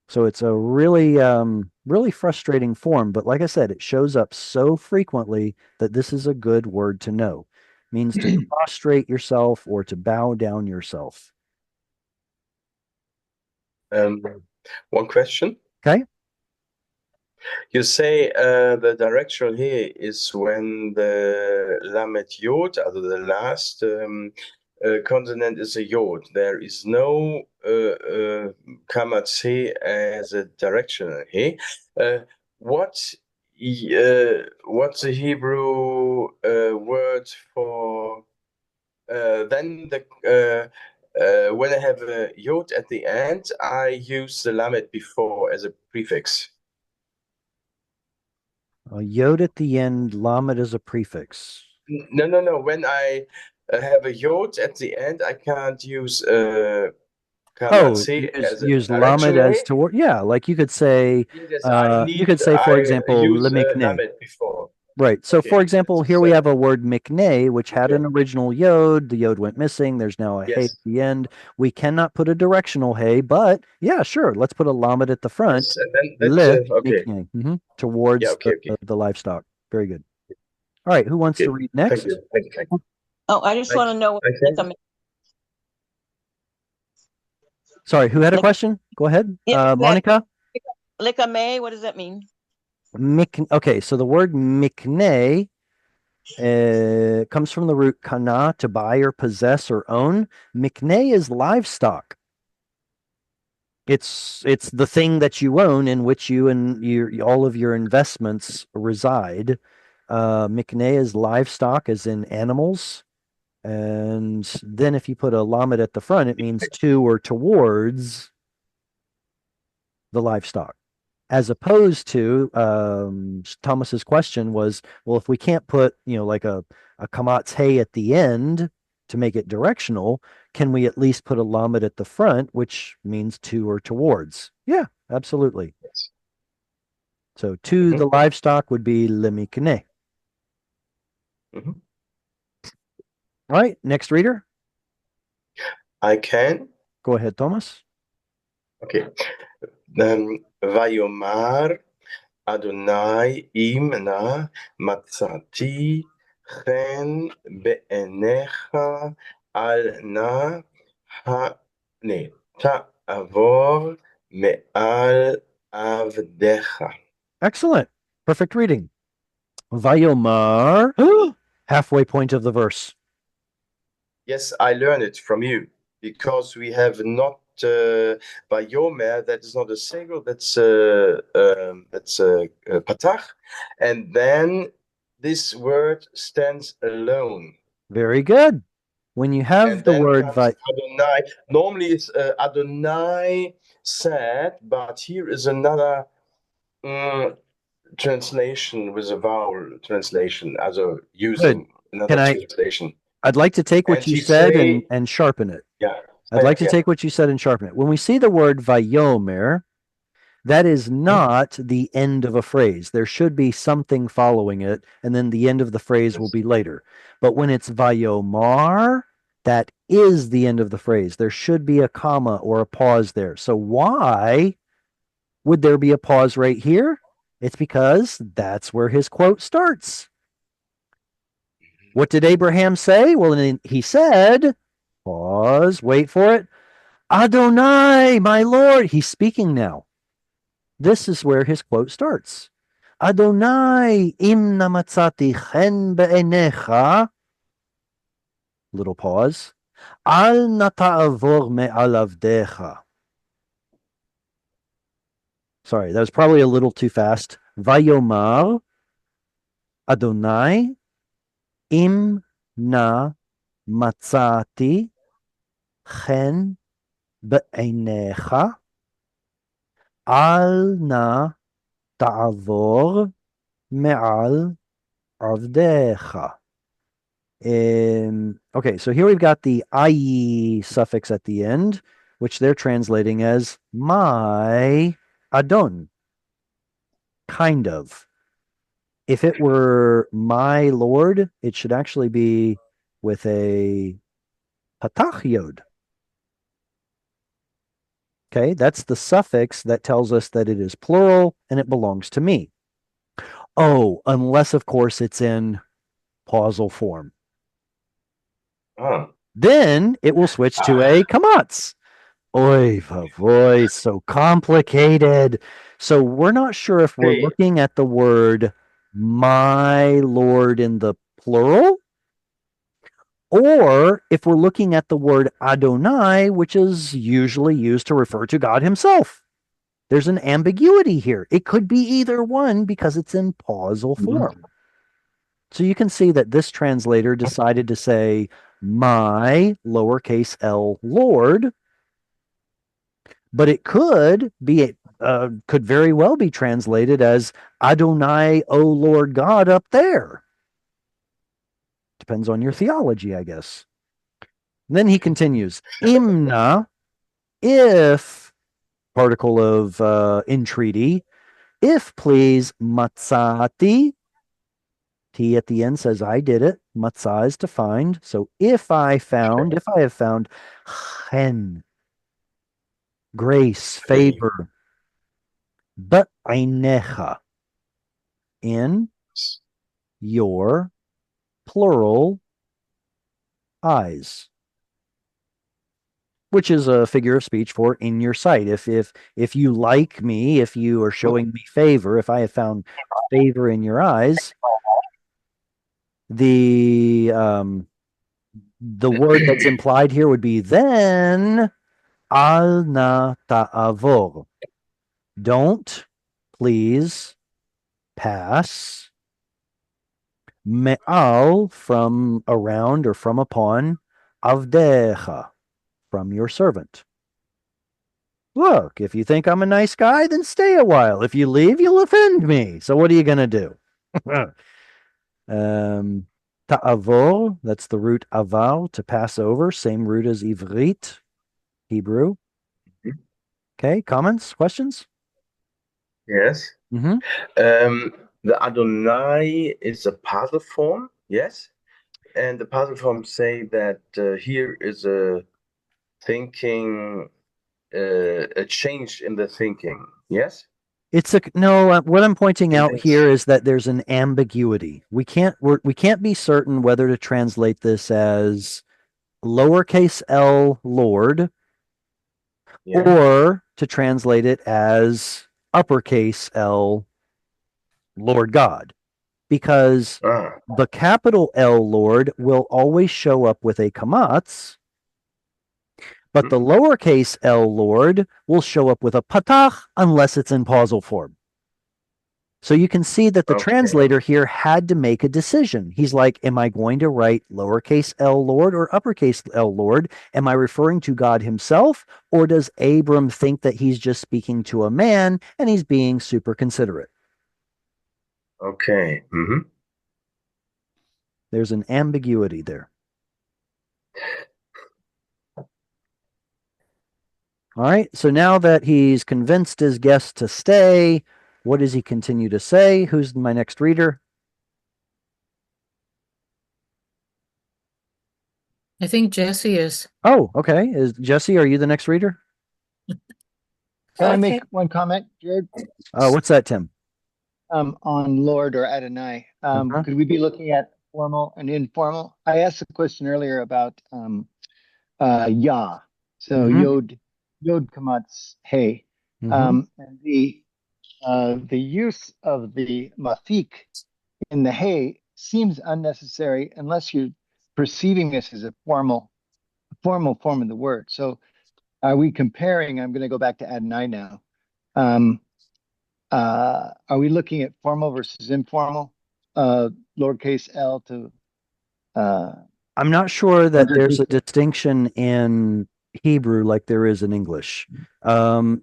Speaker 1: So it's a really frustrating form, but like I said, it shows up so frequently that this is a good word to know. It means to prostrate yourself or to bow down yourself.
Speaker 4: Um, One question.
Speaker 1: Okay?
Speaker 4: You say the directional here is when the lamet yod, also the last consonant is a yod. There is no kamatse as a directional here. What what's the Hebrew word for then the when I have a yod at the end, I use the lamet before as a prefix.
Speaker 1: A yod at the end, lamed is a prefix.
Speaker 4: No. When I have a yod at the end, I can't use
Speaker 1: Oh,
Speaker 4: kamatse as a
Speaker 1: use lamed as
Speaker 4: directionally.
Speaker 1: to yeah, like
Speaker 4: Yes, I
Speaker 1: you
Speaker 4: need
Speaker 1: could say, for
Speaker 4: I
Speaker 1: example, le
Speaker 4: use
Speaker 1: mikne.
Speaker 4: lamet before.
Speaker 1: Right. So,
Speaker 4: Okay,
Speaker 1: for example,
Speaker 4: this
Speaker 1: here
Speaker 4: is
Speaker 1: we have a word mikne, which had
Speaker 4: okay.
Speaker 1: an original yod. The yod went missing. There's now a hey at
Speaker 4: Yes,
Speaker 1: the end. We cannot put a directional hey, but yeah, sure. Let's put a lamed at the front.
Speaker 4: yes, and then that's
Speaker 1: Le
Speaker 4: okay.
Speaker 1: mikne,
Speaker 4: Yeah,
Speaker 1: towards
Speaker 4: okay.
Speaker 1: the livestock. Very good. All right. Who wants to
Speaker 4: Okay.
Speaker 1: read
Speaker 4: Thank
Speaker 1: next?
Speaker 4: you. Thank you.
Speaker 6: Oh, I just
Speaker 4: Thank
Speaker 6: want
Speaker 4: you.
Speaker 6: to know what
Speaker 4: Thank you.
Speaker 1: Sorry, who had a
Speaker 6: lick,
Speaker 1: question? Go ahead.
Speaker 6: yeah, you had
Speaker 1: Monica?
Speaker 6: lick a may. What does that mean?
Speaker 1: Okay, so the word mikne Comes from the root kana, to buy or possess or own. Mikneh is livestock. It's the thing that you own in which you and all of your investments reside. Mikneh is livestock, as in animals. And then if you put a lamed at the front, it means to or towards the livestock. As opposed to Thomas's question was, well, if we can't put, like a kamatz hay at the end to make it directional, can we at least put a lamed at the front, which means to or towards? Yeah, absolutely.
Speaker 4: Yes.
Speaker 1: So to the livestock would be lemikne.
Speaker 4: Mm-hmm.
Speaker 1: All right, next reader.
Speaker 4: I can.
Speaker 1: Go ahead, Thomas.
Speaker 4: Okay. Vayomar Adonai imna matzati chen be'enecha al na ta'avor me'al avdecha.
Speaker 1: Excellent. Perfect reading. Vayomar. Halfway point of the verse.
Speaker 4: Yes, I learned it from you because we have not Vayomer. That is not a single. That's patach, and then this word stands alone.
Speaker 1: Very good. When you have
Speaker 4: And
Speaker 1: the
Speaker 4: then
Speaker 1: word
Speaker 4: comes Adonai. Normally it's Adonai said, but here is another translation with a vowel translation, also using another translation.
Speaker 1: I'd like to take what
Speaker 4: And
Speaker 1: you
Speaker 4: he
Speaker 1: said
Speaker 4: say,
Speaker 1: and sharpen it.
Speaker 4: yeah.
Speaker 1: I'd like to take what you said and sharpen it. When we see the word vayomer, that is not the end of a phrase. There should be something following it, and then the end of the phrase will be later. But when it's vayomar, that is the end of the phrase. There should be a comma or a pause there. So why would there be a pause right here? It's because that's where his quote starts. What did Abraham say? Well, he said, pause, wait for it. Adonai, my Lord. He's speaking now. This is where his quote starts. Adonai, im namatzati chen be'enecha. Little pause. Al nata'avor me'al avdecha. Sorry, that was probably a little too fast. Vayomar, Adonai, im na matzati chen be'enecha. Al na ta'avor me'al avdecha. Okay, so here we've got the "ayi" suffix at the end, which they're translating as my Adon. Kind of. If it were my Lord, it should actually be with a patach yod. Okay, that's the suffix that tells us that it is plural and it belongs to me. Oh, unless, of course, it's in pausal form. Then it will switch to a kamatz. Oy vavoy, so complicated. So we're not sure if we're looking at the word my Lord in the plural, or if we're looking at the word Adonai, which is usually used to refer to God himself. There's an ambiguity here. It could be either one because it's in pausal form. So you can see that this translator decided to say my lowercase l Lord, but it could very well be translated as Adonai, O Lord God, up there. Depends on your theology, I guess. And then he continues, imna, if, particle of entreaty, if please, matzati, T at the end says I did it. Matzah is to find. So if I have found chen, grace, favor, but einecha, in your plural eyes, which is a figure of speech for in your sight. If you like me, if you are showing me favor, if I have found favor in your eyes, the word that's implied here would be then al na ta'avor. Don't, please, pass me'al from around or from upon avdecha from your servant. Look, if you think I'm a nice guy, then stay a while. If you leave, you'll offend me. So what are you going to do? Ta'avor, that's the root aval, to pass over, same root as ivrit, Hebrew. Okay, comments, questions?
Speaker 4: Yes.
Speaker 1: Mm-hmm.
Speaker 4: The Adonai is a passive form, yes? And the passive form say that here is a thinking, a change in the thinking, yes?
Speaker 1: It's a no. What I'm pointing
Speaker 4: In
Speaker 1: out
Speaker 4: this,
Speaker 1: here is that there's an ambiguity. We can't be certain whether to translate this as lowercase l Lord
Speaker 4: yeah.
Speaker 1: or to translate it as uppercase L Lord God, because
Speaker 4: Ah,
Speaker 1: the capital L Lord will always show up with a kamatz, but
Speaker 4: mhm.
Speaker 1: the lowercase L Lord will show up with a patach unless it's in pausal form. So you can see that the
Speaker 4: Okay.
Speaker 1: translator here had to make a decision. He's like, am I going to write lowercase L Lord or uppercase L Lord? Am I referring to God himself? Or does Abram think that he's just speaking to a man and he's being super considerate?
Speaker 4: Okay.
Speaker 1: There's an ambiguity there. All right. So now that he's convinced his guest to stay, what does he continue to say? Who's my next reader?
Speaker 2: I think Jesse is.
Speaker 1: Oh, okay. Is Jesse, are you the next reader?
Speaker 5: Can I make
Speaker 6: Okay.
Speaker 5: one comment, Jared?
Speaker 1: What's that, Tim?
Speaker 5: On Lord or Adonai.
Speaker 1: Uh-huh.
Speaker 5: Could we be looking at formal and informal? I asked a question earlier about Yah. So
Speaker 1: Mm-hmm.
Speaker 5: Yod Kamatz Hey.
Speaker 1: Mm-hmm.
Speaker 5: And the use of the mafik in the Hey seems unnecessary unless you're perceiving this as a formal form of the word. So are we comparing? I'm going to go back to Adonai now. Um, are we looking at formal versus informal? Lowercase l to uh,
Speaker 1: I'm not sure that there's
Speaker 5: underneath
Speaker 1: a distinction in Hebrew like there is in English.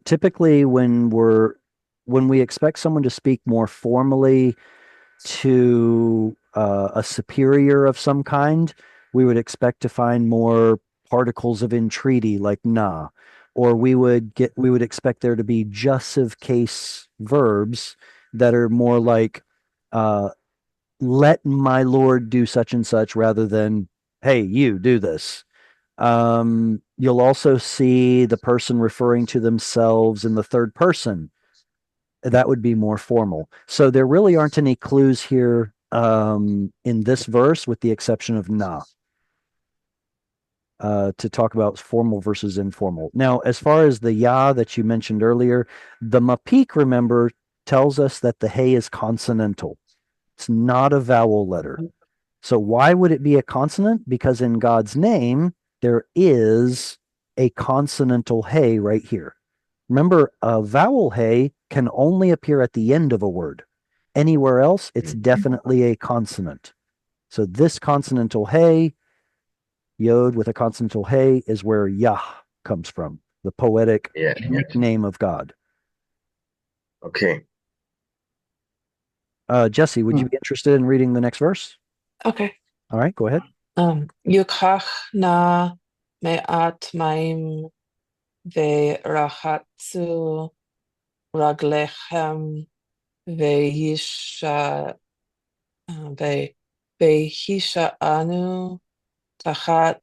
Speaker 1: Typically, when we expect someone to speak more formally to a superior of some kind, we would expect to find more particles of entreaty like na, or we would expect there to be jussive case verbs that are more like uh, let my lord do such and such rather than hey you do this. You'll also see the person referring to themselves in the third person. That would be more formal. So there really aren't any clues here in this verse, with the exception of na, to talk about formal versus informal. Now, as far as the ya that you mentioned earlier, the mapik, remember, tells us that the hey is consonantal. It's not a vowel letter. So why would it be a consonant? Because in God's name, there is a consonantal hey right here. Remember, a vowel hey can only appear at the end of a word. Anywhere else, it's definitely a consonant. So this consonantal hey, yod with a consonantal hey, is where Yah comes from, the poetic
Speaker 4: Yeah, yes.
Speaker 1: nickname of God.
Speaker 4: Okay.
Speaker 1: Jesse, would you be interested in reading the next verse?
Speaker 6: Okay.
Speaker 1: All right, go ahead.
Speaker 6: Yukach na me'at maim ve'rachatzu raglechem ve'yisha ve'hisha'anu tachat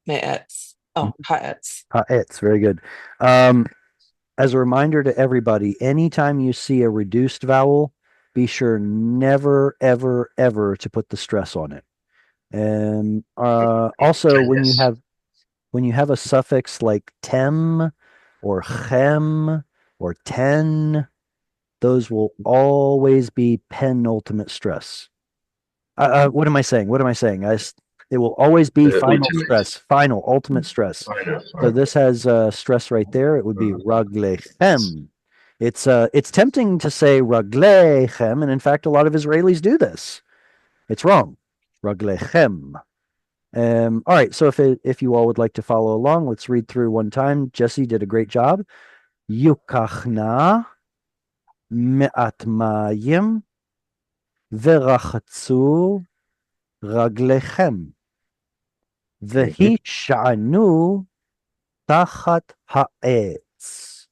Speaker 6: me'etz. Oh, ha'etz.
Speaker 1: It's very good. As a reminder to everybody, anytime you see a reduced vowel, be sure never, ever, ever to put the stress on it. And also,
Speaker 4: Yes.
Speaker 1: when you have a suffix like tem or chem or ten, those will always be penultimate stress. What am I saying? What am I saying? It will always be final
Speaker 4: Ultimate.
Speaker 1: stress, final, ultimate stress. So this has stress right there. It would be raglechem. It's tempting to say raglechem, and in fact, a lot of Israelis do this. It's wrong. Raglechem. All right. So if you all would like to follow along, let's read through one time. Jesse did a great job. Yukachna me'at mayim verachatzu raglechem v'hishanu tachat ha'etz.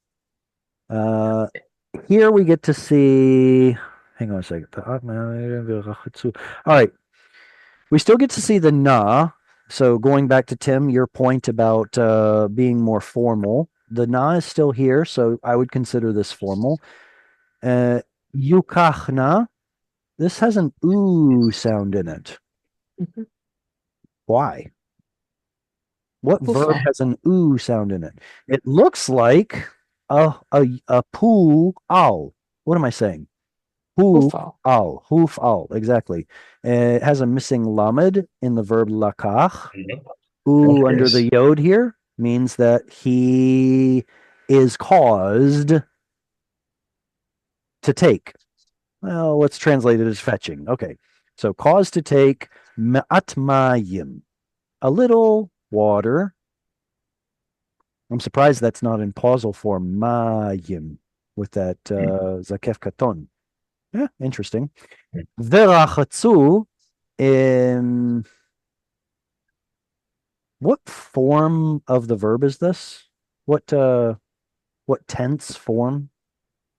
Speaker 1: Here we get to see. Hang on a second. All right. We still get to see the na. So going back to Tim, your point about being more formal, the na is still here. So I would consider this formal. Yukachna. This has an ooh sound in it.
Speaker 6: Mhm.
Speaker 1: Why? What verb
Speaker 6: Okay.
Speaker 1: has an ooh sound in it? It looks like a pool al. What am I saying? Hu
Speaker 6: Ufal.
Speaker 1: al. Huf al. Exactly. It has a missing lamed in the verb lakach. Ooh under the yod here means that he is caused to take. Well, let's translate it as fetching. Okay. So caused to take ma'at mayim. A little water. I'm surprised that's not in pausal form, mayim, with that zakef katon. Yeah, interesting. Verachatzu, what form of the verb is this? What tense form?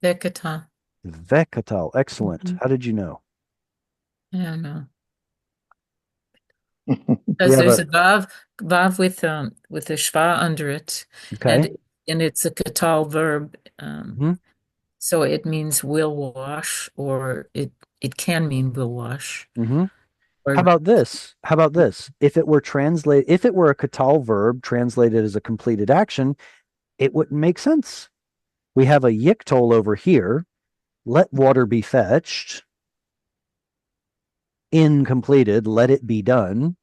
Speaker 2: Vekata.
Speaker 1: Vekatal. Excellent.
Speaker 6: Mhm.
Speaker 1: How did you know?
Speaker 2: I don't know.
Speaker 1: We
Speaker 2: Because
Speaker 1: have
Speaker 2: there's
Speaker 1: a
Speaker 2: a vav with a shva under it,
Speaker 1: okay.
Speaker 2: and it's a katal verb.
Speaker 1: Mhm.
Speaker 2: So it means will wash, or it can mean will wash.
Speaker 1: Mhm.
Speaker 2: Or
Speaker 1: How about this? How about this? If it were a katal verb translated as a completed action, it wouldn't make sense. We have a yiktol over here. Let water be fetched. Incompleted. Let it be done.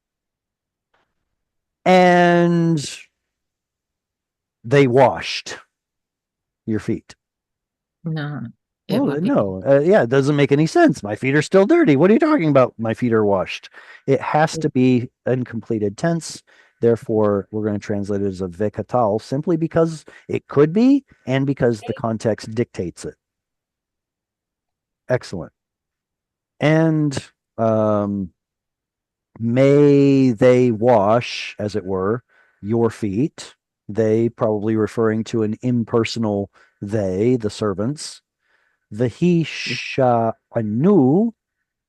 Speaker 1: And they washed your feet.
Speaker 2: no, it
Speaker 1: Well,
Speaker 2: would be
Speaker 1: no, yeah, it doesn't make any sense. My feet are still dirty. What are you talking about? My feet are washed. It has to be uncompleted tense. Therefore, we're going to translate it as a vekatal simply because it could be and because the context dictates it. Excellent. And may they wash, as it were, your feet. They probably referring to an impersonal they, the servants. Vehi sha'anu.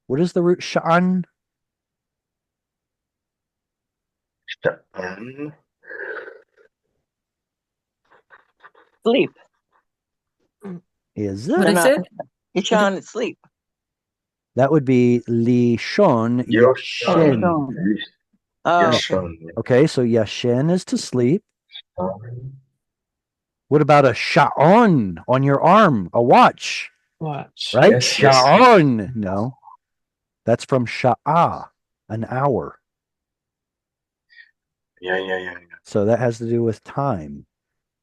Speaker 1: What is the root sha'an?
Speaker 7: Sleep.
Speaker 1: Is
Speaker 2: what
Speaker 1: it?
Speaker 2: is it?
Speaker 7: Ishan is sleep.
Speaker 1: That would be lishon yashin.
Speaker 7: Lishon. Oh, okay.
Speaker 1: Okay, so yashin is to sleep. What about a sha'on on your arm? A watch,
Speaker 6: Watch.
Speaker 1: right?
Speaker 4: Yes, yes.
Speaker 1: Sha'on. No, that's from sha'ah, an hour.
Speaker 4: Yeah.
Speaker 1: So that has to do with time.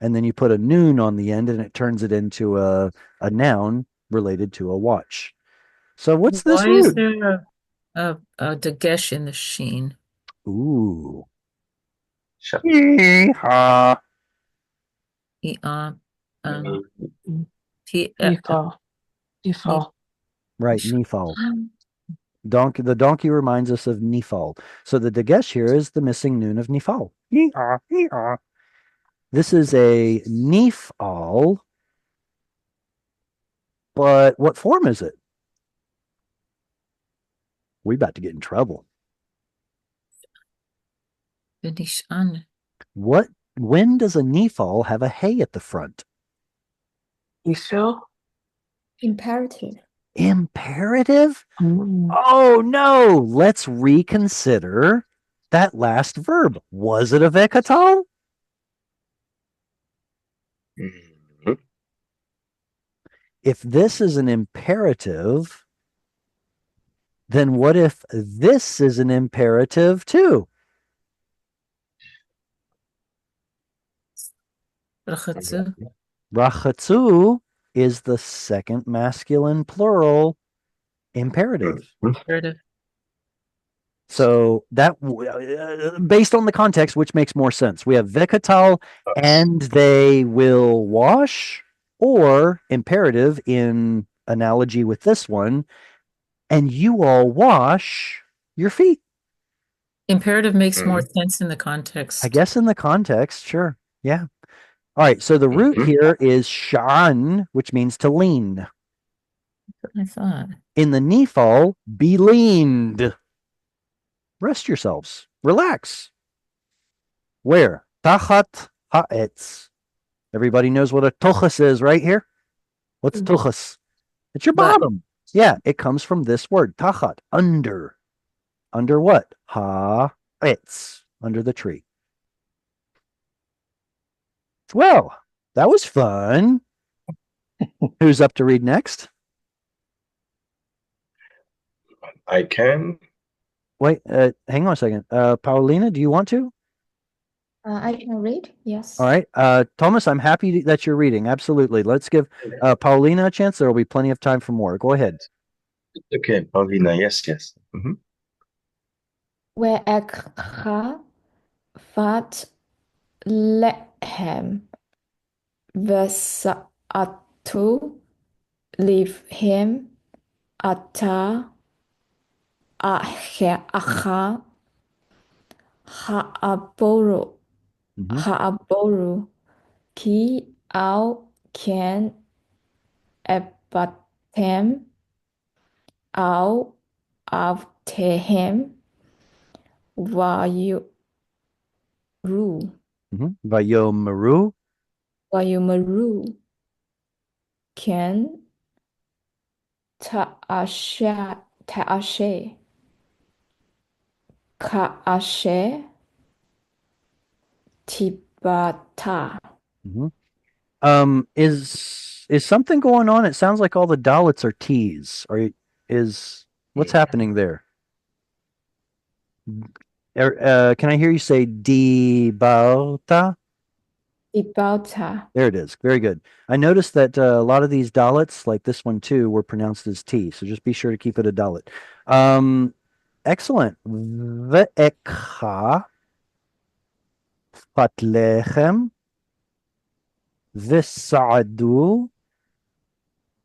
Speaker 1: And then you put a noon on the end and it turns it into a noun related to a watch. So what's this
Speaker 2: Why is
Speaker 1: root?
Speaker 2: there a dagesh in the sheen?
Speaker 1: Ooh.
Speaker 4: Shut
Speaker 1: Yeehaw.
Speaker 2: He, um,
Speaker 6: Mhm.
Speaker 2: he,
Speaker 6: Ifal. Ifal.
Speaker 1: Right, Nephal. The donkey reminds us of Nephal. So the dagesh here is the missing noon of Nephal. Yeehaw, yeehaw. This is a Nephal, but what form is it? We about to get in trouble.
Speaker 2: Nishan.
Speaker 1: When does a Nephal have a hay at the front?
Speaker 6: Ifil.
Speaker 8: Imperative.
Speaker 1: Imperative?
Speaker 6: Mm.
Speaker 1: Oh no, let's reconsider that last verb. Was it a vekatal? If this is an imperative, Then what if this is an imperative too?
Speaker 2: Rachatzu.
Speaker 1: Rachatzu is the second masculine plural imperative.
Speaker 2: Imperative.
Speaker 1: So that based on the context, which makes more sense? We have vekatal and they will wash, or imperative in analogy with this one, and you all wash your feet.
Speaker 2: Imperative makes more sense in the context.
Speaker 1: I guess in the context, sure. Yeah. All right. So the root here is shan, which means to lean.
Speaker 2: That's what I thought.
Speaker 1: In the Nephal, be leaned. Rest yourselves. Relax. Where? Tachat ha'etz. Everybody knows what a tuchus is, right here? What's tuchus? It's your
Speaker 2: But-
Speaker 1: bottom. Yeah, it comes from this word, tachat, under. Under what? Ha'etz, under the tree. Well, that was fun. Who's up to read next?
Speaker 4: I can.
Speaker 1: Wait, hang on a second. Paulina, do you want to?
Speaker 8: I can read. Yes.
Speaker 1: All right. Thomas, I'm happy that you're reading. Absolutely. Let's give Paulina a chance. There will be plenty of time for more. Go ahead.
Speaker 4: Okay, Paulina, yes.
Speaker 8: Ve'ekcha fat lechem v'sa'atu livhim ata acha ha'aboru ki au ken ebatem au avtehem vayuru
Speaker 1: Vayomeru.
Speaker 8: Vayumaru Ken Ta'ashe Ka'ashe Tibata.
Speaker 1: Is something going on? It sounds like all the Dalits are T's. What's happening there? Can I hear you say Dibauta?
Speaker 8: Tibata.
Speaker 1: There it is. Very good. I noticed that a lot of these Dalits, like this one too, were pronounced as T. So just be sure to keep it a Dalit. Excellent. Ve'ekha fatlechem v'sa'adu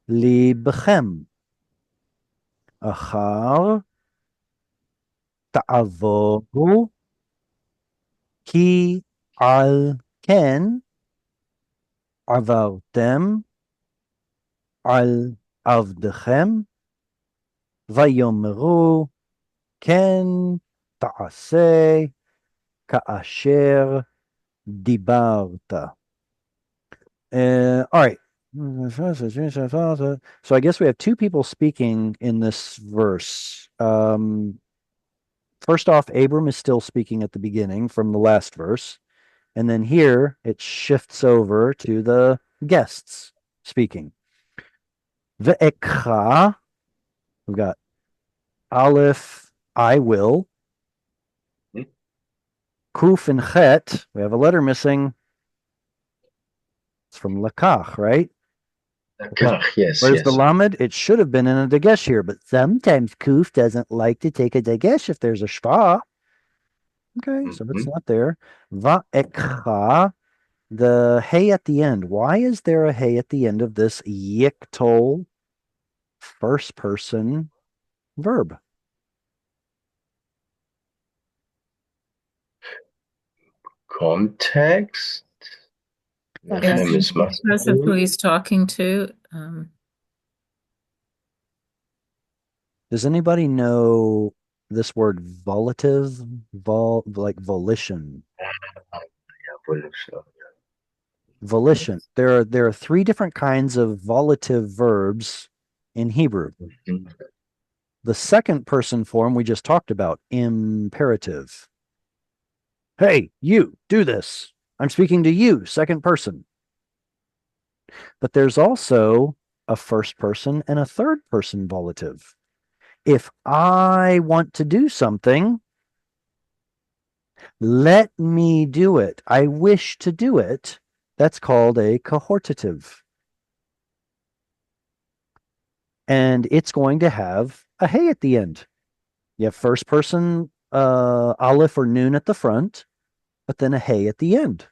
Speaker 1: libchem achar ta'avoru ki al ken עברתם על עבדכם ויאמרו כן תעשה כאשר דיברת. All right. So I guess we have two people speaking in this verse. First off, Abram is still speaking at the beginning from the last verse. And then here it shifts over to the guests speaking. Ve'ekha, we've got Aleph, I will. Kuf and Chet, we have a letter missing. It's from Lakach, right?
Speaker 4: Lakach, yes.
Speaker 1: Where's the Lamed? It should have been in a Dagesh here, but sometimes Kuf doesn't like to take a Dagesh if there's a Shva. Okay, so it's not there. Va'ekha, the hey at the end. Why is there a hey at the end of this yiktol first person verb?
Speaker 4: Context.
Speaker 2: Because of who he's talking to.
Speaker 1: Does anybody know this word volitive? Like volition. Volition. There are three different kinds of volitive verbs in Hebrew. The second person form we just talked about, imperative. Hey, you, do this. I'm speaking to you, second person. But there's also a first person and a third person volitive. If I want to do something, let me do it. I wish to do it. That's called a cohortative. And it's going to have a hey at the end. You have first person aleph or noon at the front, but then a hey at the end.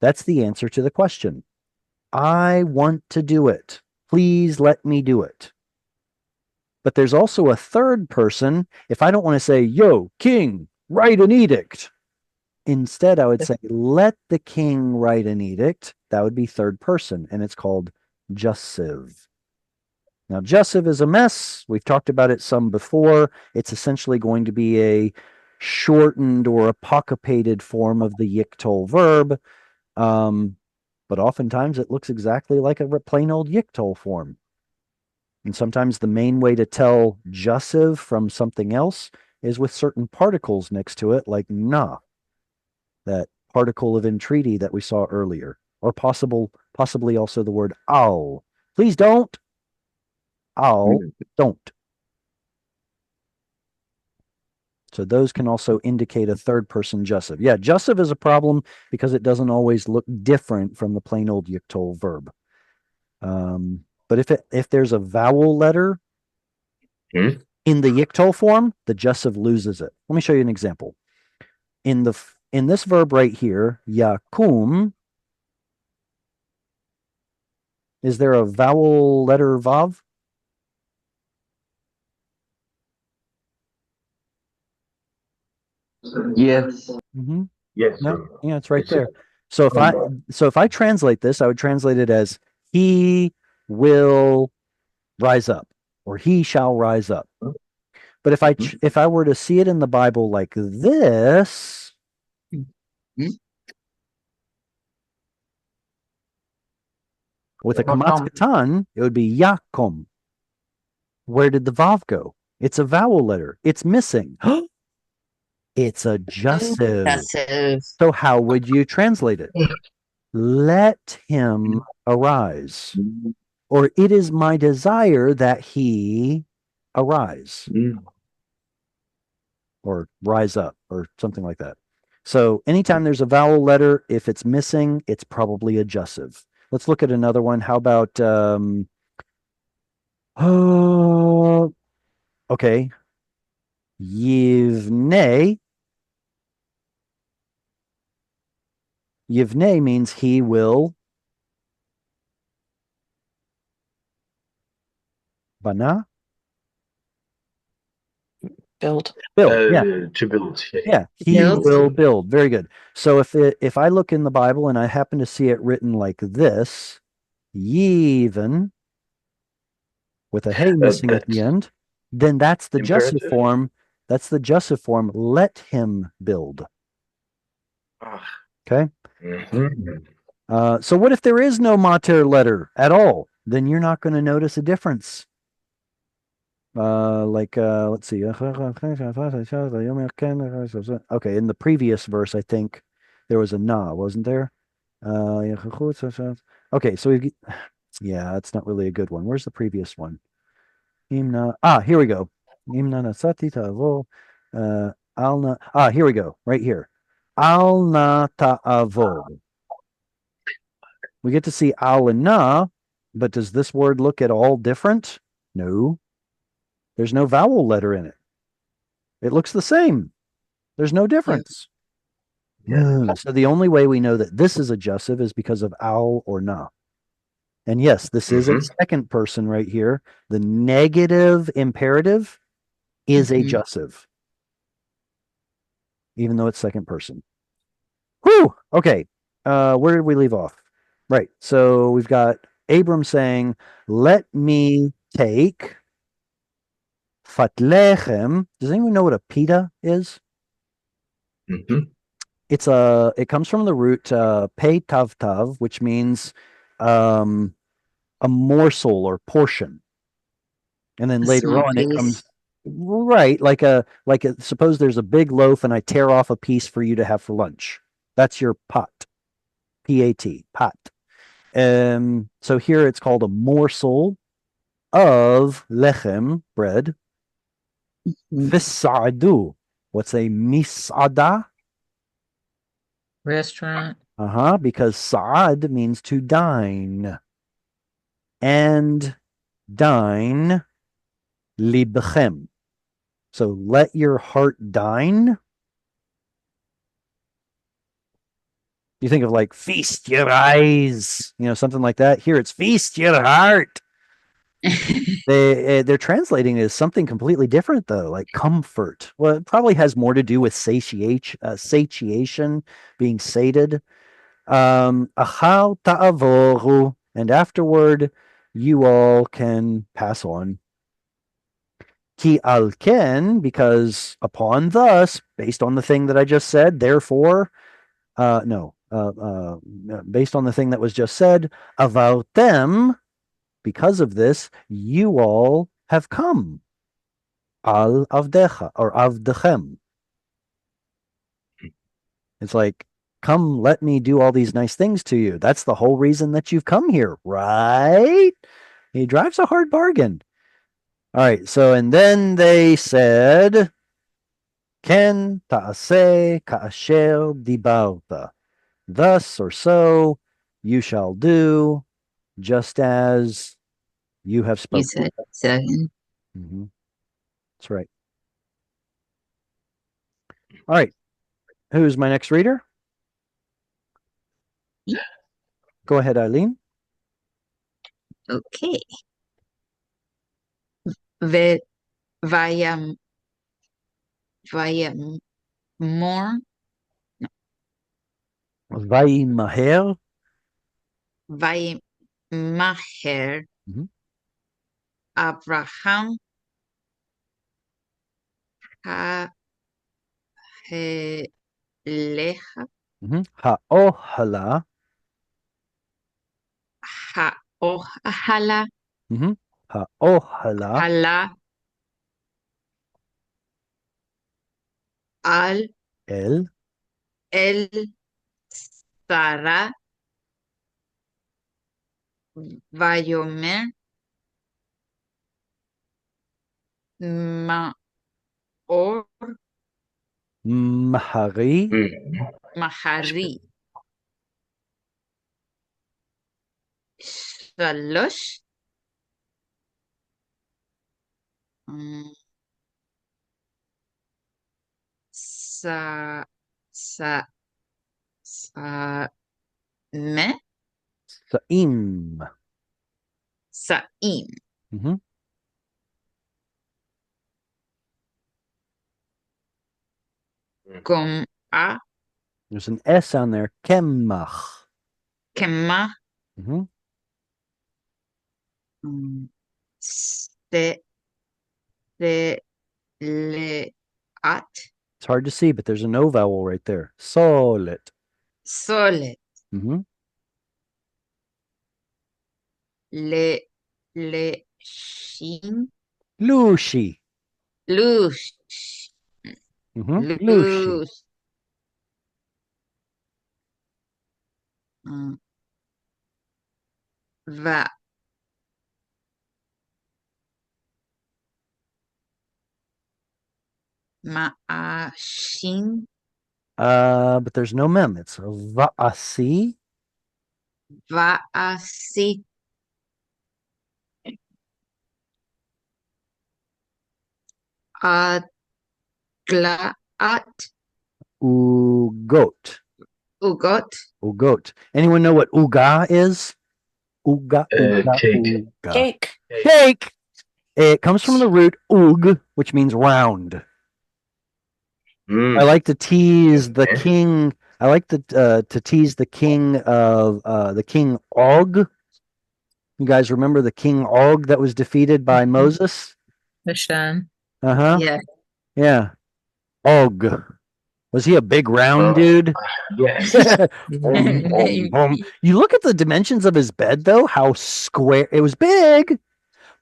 Speaker 1: That's the answer to the question. I want to do it. Please let me do it. But there's also a third person. If I don't want to say, yo, king, write an edict. Instead, I would say, let the king write an edict. That would be third person, and it's called jussive. Now, jussive is a mess. We've talked about it some before. It's essentially going to be a shortened or apocopated form of the yiktol verb. But oftentimes it looks exactly like a plain old yiktol form. And sometimes the main way to tell jussive from something else is with certain particles next to it, like na, that particle of entreaty that we saw earlier, or possibly also the word al. Please don't. Al, don't. So those can also indicate a third person jussive. Yeah, jussive is a problem because it doesn't always look different from the plain old yiktol verb. But if there's a vowel letter in the yiktol form, the jussive loses it. Let me show you an example. In this verb right here, yakum, is there a vowel letter vav?
Speaker 3: Yes.
Speaker 1: Mm-hmm.
Speaker 4: Yes.
Speaker 1: No, yeah, it's right there. So if I translate this, I would translate it as he will rise up, or he shall rise up. But if I were to see it in the Bible like this, with a kamatz katan, it would be yakom. Where did the vav go? It's a vowel letter. It's missing. It's a jussive. So how would you translate it? Let him arise. Or it is my desire that he arise. Or rise up, or something like that. So anytime there's a vowel letter, if it's missing, it's probably a jussive. Let's look at another one. How about okay. Yivne. Yivne means he will. Bana?
Speaker 6: Build.
Speaker 1: Build, yeah.
Speaker 4: To build.
Speaker 1: Yeah, he will build. Very good. So if I look in the Bible and I happen to see it written like this, Yevon, with a hey missing at the end, then that's the jussive form. That's the jussive form. Let him build. Okay. So what if there is no mater letter at all? Then you're not going to notice a difference. Let's see. Okay, in the previous verse, I think there was a na, wasn't there? Okay, so yeah, it's not really a good one. Where's the previous one? Here we go. Here we go. Right here. Al na ta'avo. We get to see al and na, but does this word look at all different? No. There's no vowel letter in it. It looks the same. There's no difference. Yeah. So the only way we know that this is a jussive is because of al or na. And yes, this is a second person right here. The negative imperative is a jussive, even though it's second person. Whew! Okay. Where did we leave off? Right. So we've got Abram saying, let me take fatlechem. Does anyone know what a pita is? It comes from the root pei tav tav, which means a morsel or portion. And then later on it comes right suppose there's a big loaf and I tear off a piece for you to have for lunch. That's your pot. P-A-T, pot. So here it's called a morsel of lechem, bread, Fisadu. What's a misada?
Speaker 2: Restaurant.
Speaker 1: Because sa'ad means to dine. And dine libchem. So let your heart dine. You think of like feast your eyes, something like that. Here it's feast your heart. They're translating it as something completely different though, like comfort. Well, it probably has more to do with satiation, being sated. Achal ta'avoru, and afterward you all can pass on. Ki al ken, because upon thus, based on the thing that I just said, therefore, no, based on the thing that was just said, about them, because of this, you all have come. Al avdecha, or avdechem. It's like, come, let me do all these nice things to you. That's the whole reason that you've come here, right? He drives a hard bargain. All right, so, and then they said, Ken ta'aseh ka'asher dibarta. Thus or so you shall do, just as you have
Speaker 9: You
Speaker 1: spoken.
Speaker 9: said.
Speaker 1: That's right. All right. Who's my next reader? Go ahead, Eileen.
Speaker 9: Okay. Vayam more.
Speaker 1: Vayimaher.
Speaker 9: Vayimaher. Abraham ha'elecha.
Speaker 1: Ha'ohala.
Speaker 9: Ha'ohala.
Speaker 1: Ha'ohala.
Speaker 9: Hala. Al.
Speaker 1: El.
Speaker 9: Sarah. Vayomer. Maor.
Speaker 1: Mahari.
Speaker 9: Mahari. Shalosh. Me.
Speaker 1: Sa'im.
Speaker 9: Sa'im. Gom'a.
Speaker 1: There's an S on there. Kemach.
Speaker 9: Kemma. Le'at.
Speaker 1: It's hard to see, but there's a no vowel right there. Solet.
Speaker 9: Solet. Shin.
Speaker 1: Lushi.
Speaker 9: Lush.
Speaker 1: Lushi.
Speaker 9: Va. Ma'ashin.
Speaker 1: But there's no mem. It's va'asi.
Speaker 9: Va'asi. Adla'at.
Speaker 1: Ugot.
Speaker 9: Ugot.
Speaker 1: Anyone know what uga is? Uga.
Speaker 4: Cake.
Speaker 1: Uga.
Speaker 6: Cake.
Speaker 1: It comes from the root ug, which means round. I like to tease the king. I like to tease the king of the king Og. You guys remember the king Og that was defeated by Moses?
Speaker 2: Hashem.
Speaker 1: Yeah. Og. Was he a big round dude?
Speaker 4: Yes.
Speaker 1: You look at the dimensions of his bed, though, how square. It was big,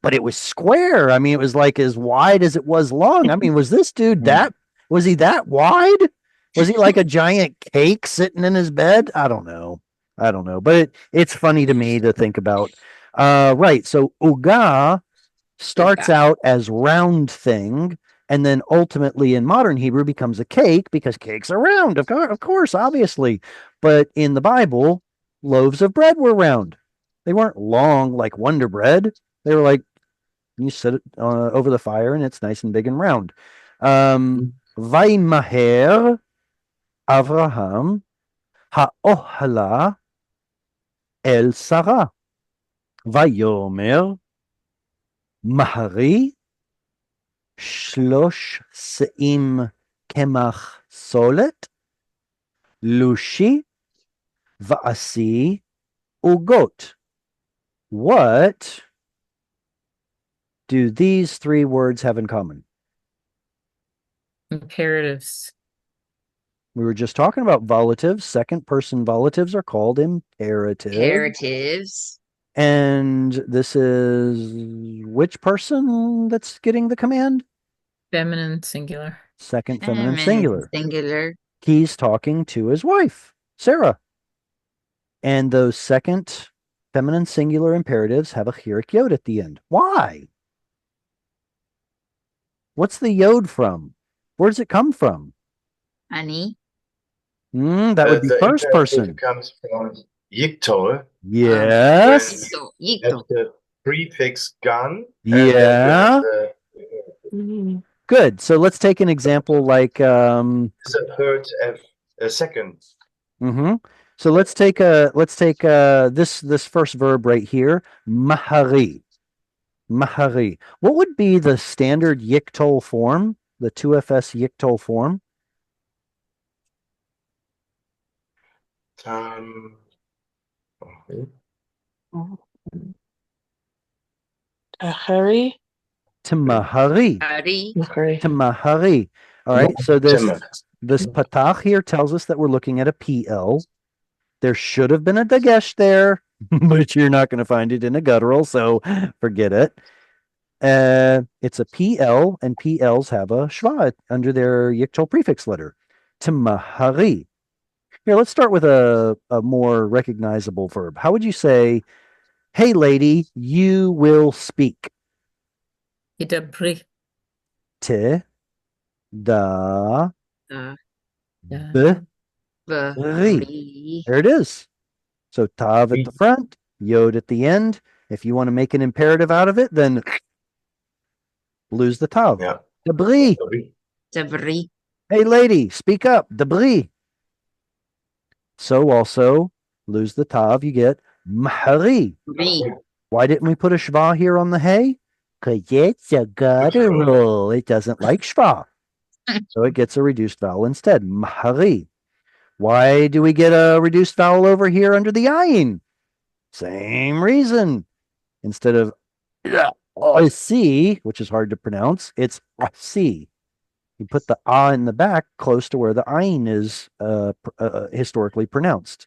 Speaker 1: but it was square. I mean, it was like as wide as it was long. I mean, was this dude was he that wide? Was he like a giant cake sitting in his bed? I don't know. But it's funny to me to think about. Right. So Uga starts out as round thing, and then ultimately in modern Hebrew becomes a cake because cakes are round, of course, obviously. But in the Bible, loaves of bread were round. They weren't long like Wonder Bread. They were like, you set it over the fire and it's nice and big and round. Vaymaher Avraham ha'ohla el Sarah. Vayomer Mahari Shlosh Seim Kemach Solet Lushi Va'asi Ugot. What do these three words have in common?
Speaker 2: Imperatives.
Speaker 1: We were just talking about volatives. Second person volatives are called imperative.
Speaker 9: Imperatives.
Speaker 1: And this is which person that's getting the command?
Speaker 2: Feminine singular.
Speaker 1: Second feminine singular.
Speaker 9: Singular.
Speaker 1: He's talking to his wife, Sarah. And those second feminine singular imperatives have a chirik yod at the end. Why? What's the yod from? Where does it come from?
Speaker 9: Ani.
Speaker 1: That would be
Speaker 4: The
Speaker 1: first person.
Speaker 4: comes from Yictor.
Speaker 1: Yes.
Speaker 9: Yicto.
Speaker 4: The prefix gan.
Speaker 1: Yeah. Good. So let's take an example like
Speaker 4: It's a third F, a second.
Speaker 1: So let's take this first verb right here, mahari. Mahari. What would be the standard yiktol form? The 2FS yiktol form?
Speaker 6: Tahari.
Speaker 1: Tamahari. Tamahari. All right. So this patach here tells us that we're looking at a PL. There should have been a dagesh there, but you're not going to find it in a guttural, so forget it. It's a PL, and PLs have a shva under their yiktol prefix letter. Tamahari. Here, let's start with a more recognizable verb. How would you say, hey, lady, you will speak?
Speaker 2: Idabri.
Speaker 1: Te, da, b, ri. There it is. So tav at the front, yod at the end. If you want to make an imperative out of it, then lose the tav.
Speaker 4: Yeah.
Speaker 1: Debris. Hey, lady, speak up. Debris. So also lose the tav. You get mahari. Why didn't we put a shva here on the hay? Because it's a guttural. It doesn't like shva. So it gets a reduced vowel instead. Mahari. Why do we get a reduced vowel over here under the ayin? Same reason. Instead of si, which is hard to pronounce, it's si. You put the ah in the back close to where the ayin is historically pronounced.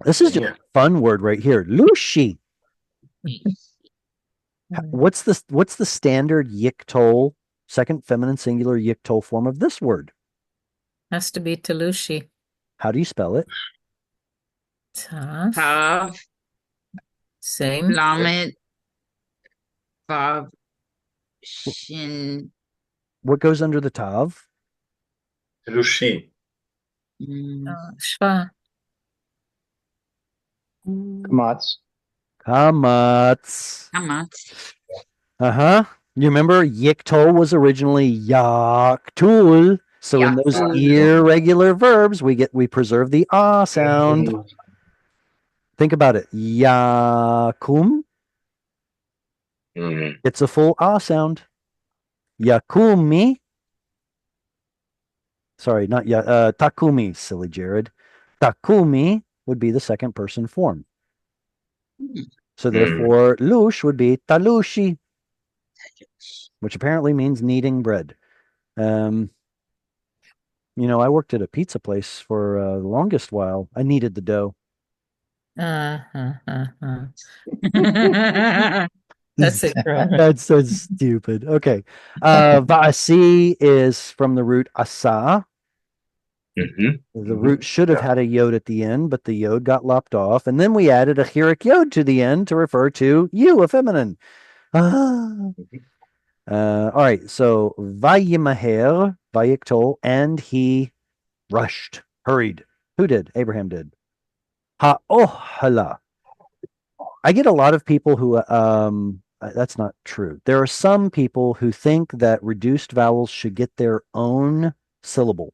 Speaker 1: This is just a fun word right here. Lushi. What's the standard yiktol, second feminine singular yiktol form of this word?
Speaker 2: Has to be Talushi.
Speaker 1: How do you spell it?
Speaker 9: Tav.
Speaker 2: Same.
Speaker 9: Lamed. Vav. Shin.
Speaker 1: What goes under the tav?
Speaker 4: Lushi.
Speaker 2: Shva.
Speaker 5: Kamatz.
Speaker 1: Kamatz. You remember yiktol was originally yaktul. So in those irregular verbs, we preserve the ah sound. Think about it. Yakum. It's a full ah sound. Yakumi. Sorry, not takumi, silly Jared. Takumi would be the second person form. So therefore, lush would be talushi, which apparently means kneading bread. I worked at a pizza place for the longest while. I kneaded the dough.
Speaker 2: That's it, girl.
Speaker 1: That's so stupid. Okay. Va'asi is from the root asa. The root should have had a yod at the end, but the yod got lopped off. And then we added a chirik yod to the end to refer to you, a feminine. All right, so Vayimaher, Vayiktol, and he rushed, hurried. Who did? Abraham did. Ha'ohala. I get a lot of people who, that's not true. There are some people who think that reduced vowels should get their own syllable.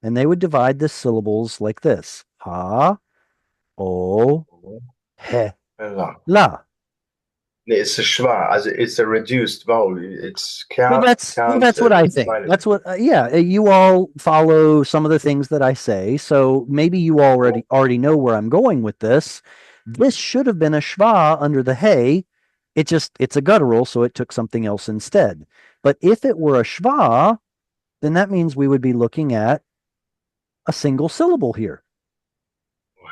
Speaker 1: And they would divide the syllables like this. Ha, o, he,
Speaker 4: La.
Speaker 1: la.
Speaker 4: It's a schwa, as it's a reduced vowel. It's
Speaker 1: Well, that's what I think.
Speaker 4: silent.
Speaker 1: That's what, yeah. You all follow some of the things that I say, so maybe you already know where I'm going with this. This should have been a schwa under the hey. It's a guttural, so it took something else instead. But if it were a schwa, then that means we would be looking at a single syllable here.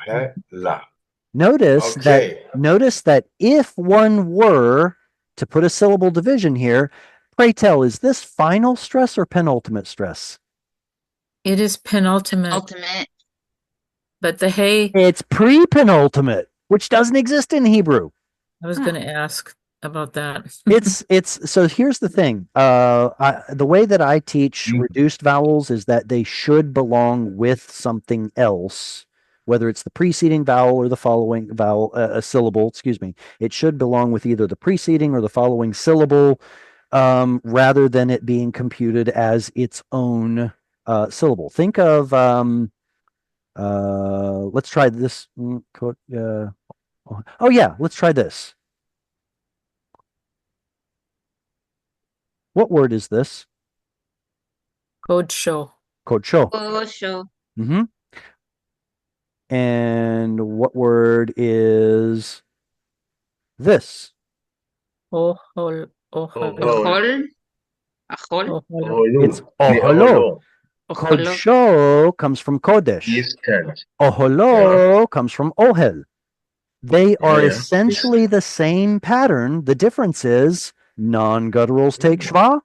Speaker 4: He, la.
Speaker 1: Notice
Speaker 4: Okay.
Speaker 1: that if one were to put a syllable division here, pray tell, is this final stress or penultimate stress?
Speaker 2: It is penultimate,
Speaker 9: Ultimate.
Speaker 2: but the hey,
Speaker 1: It's pre-penultimate, which doesn't exist in Hebrew.
Speaker 2: I was going to ask about that.
Speaker 1: It's so here's the thing. The way that I teach reduced vowels is that they should belong with something else, whether it's the preceding vowel or the following vowel, a syllable, excuse me. It should belong with either the preceding or the following syllable, rather than it being computed as its own syllable. Think of, let's try this. Oh yeah, let's try this. What word is this?
Speaker 2: Code show.
Speaker 1: Code show.
Speaker 9: Oh, show.
Speaker 1: Mm-hmm. And what word is this?
Speaker 2: Ohol.
Speaker 9: Ahol. Ahol.
Speaker 1: It's oholo. Code
Speaker 9: Oholo.
Speaker 1: show comes from kodesh.
Speaker 4: Distant.
Speaker 1: Oholo comes from ohel. They are
Speaker 4: Yeah.
Speaker 1: essentially the same pattern. The difference is non-gutturals take shva,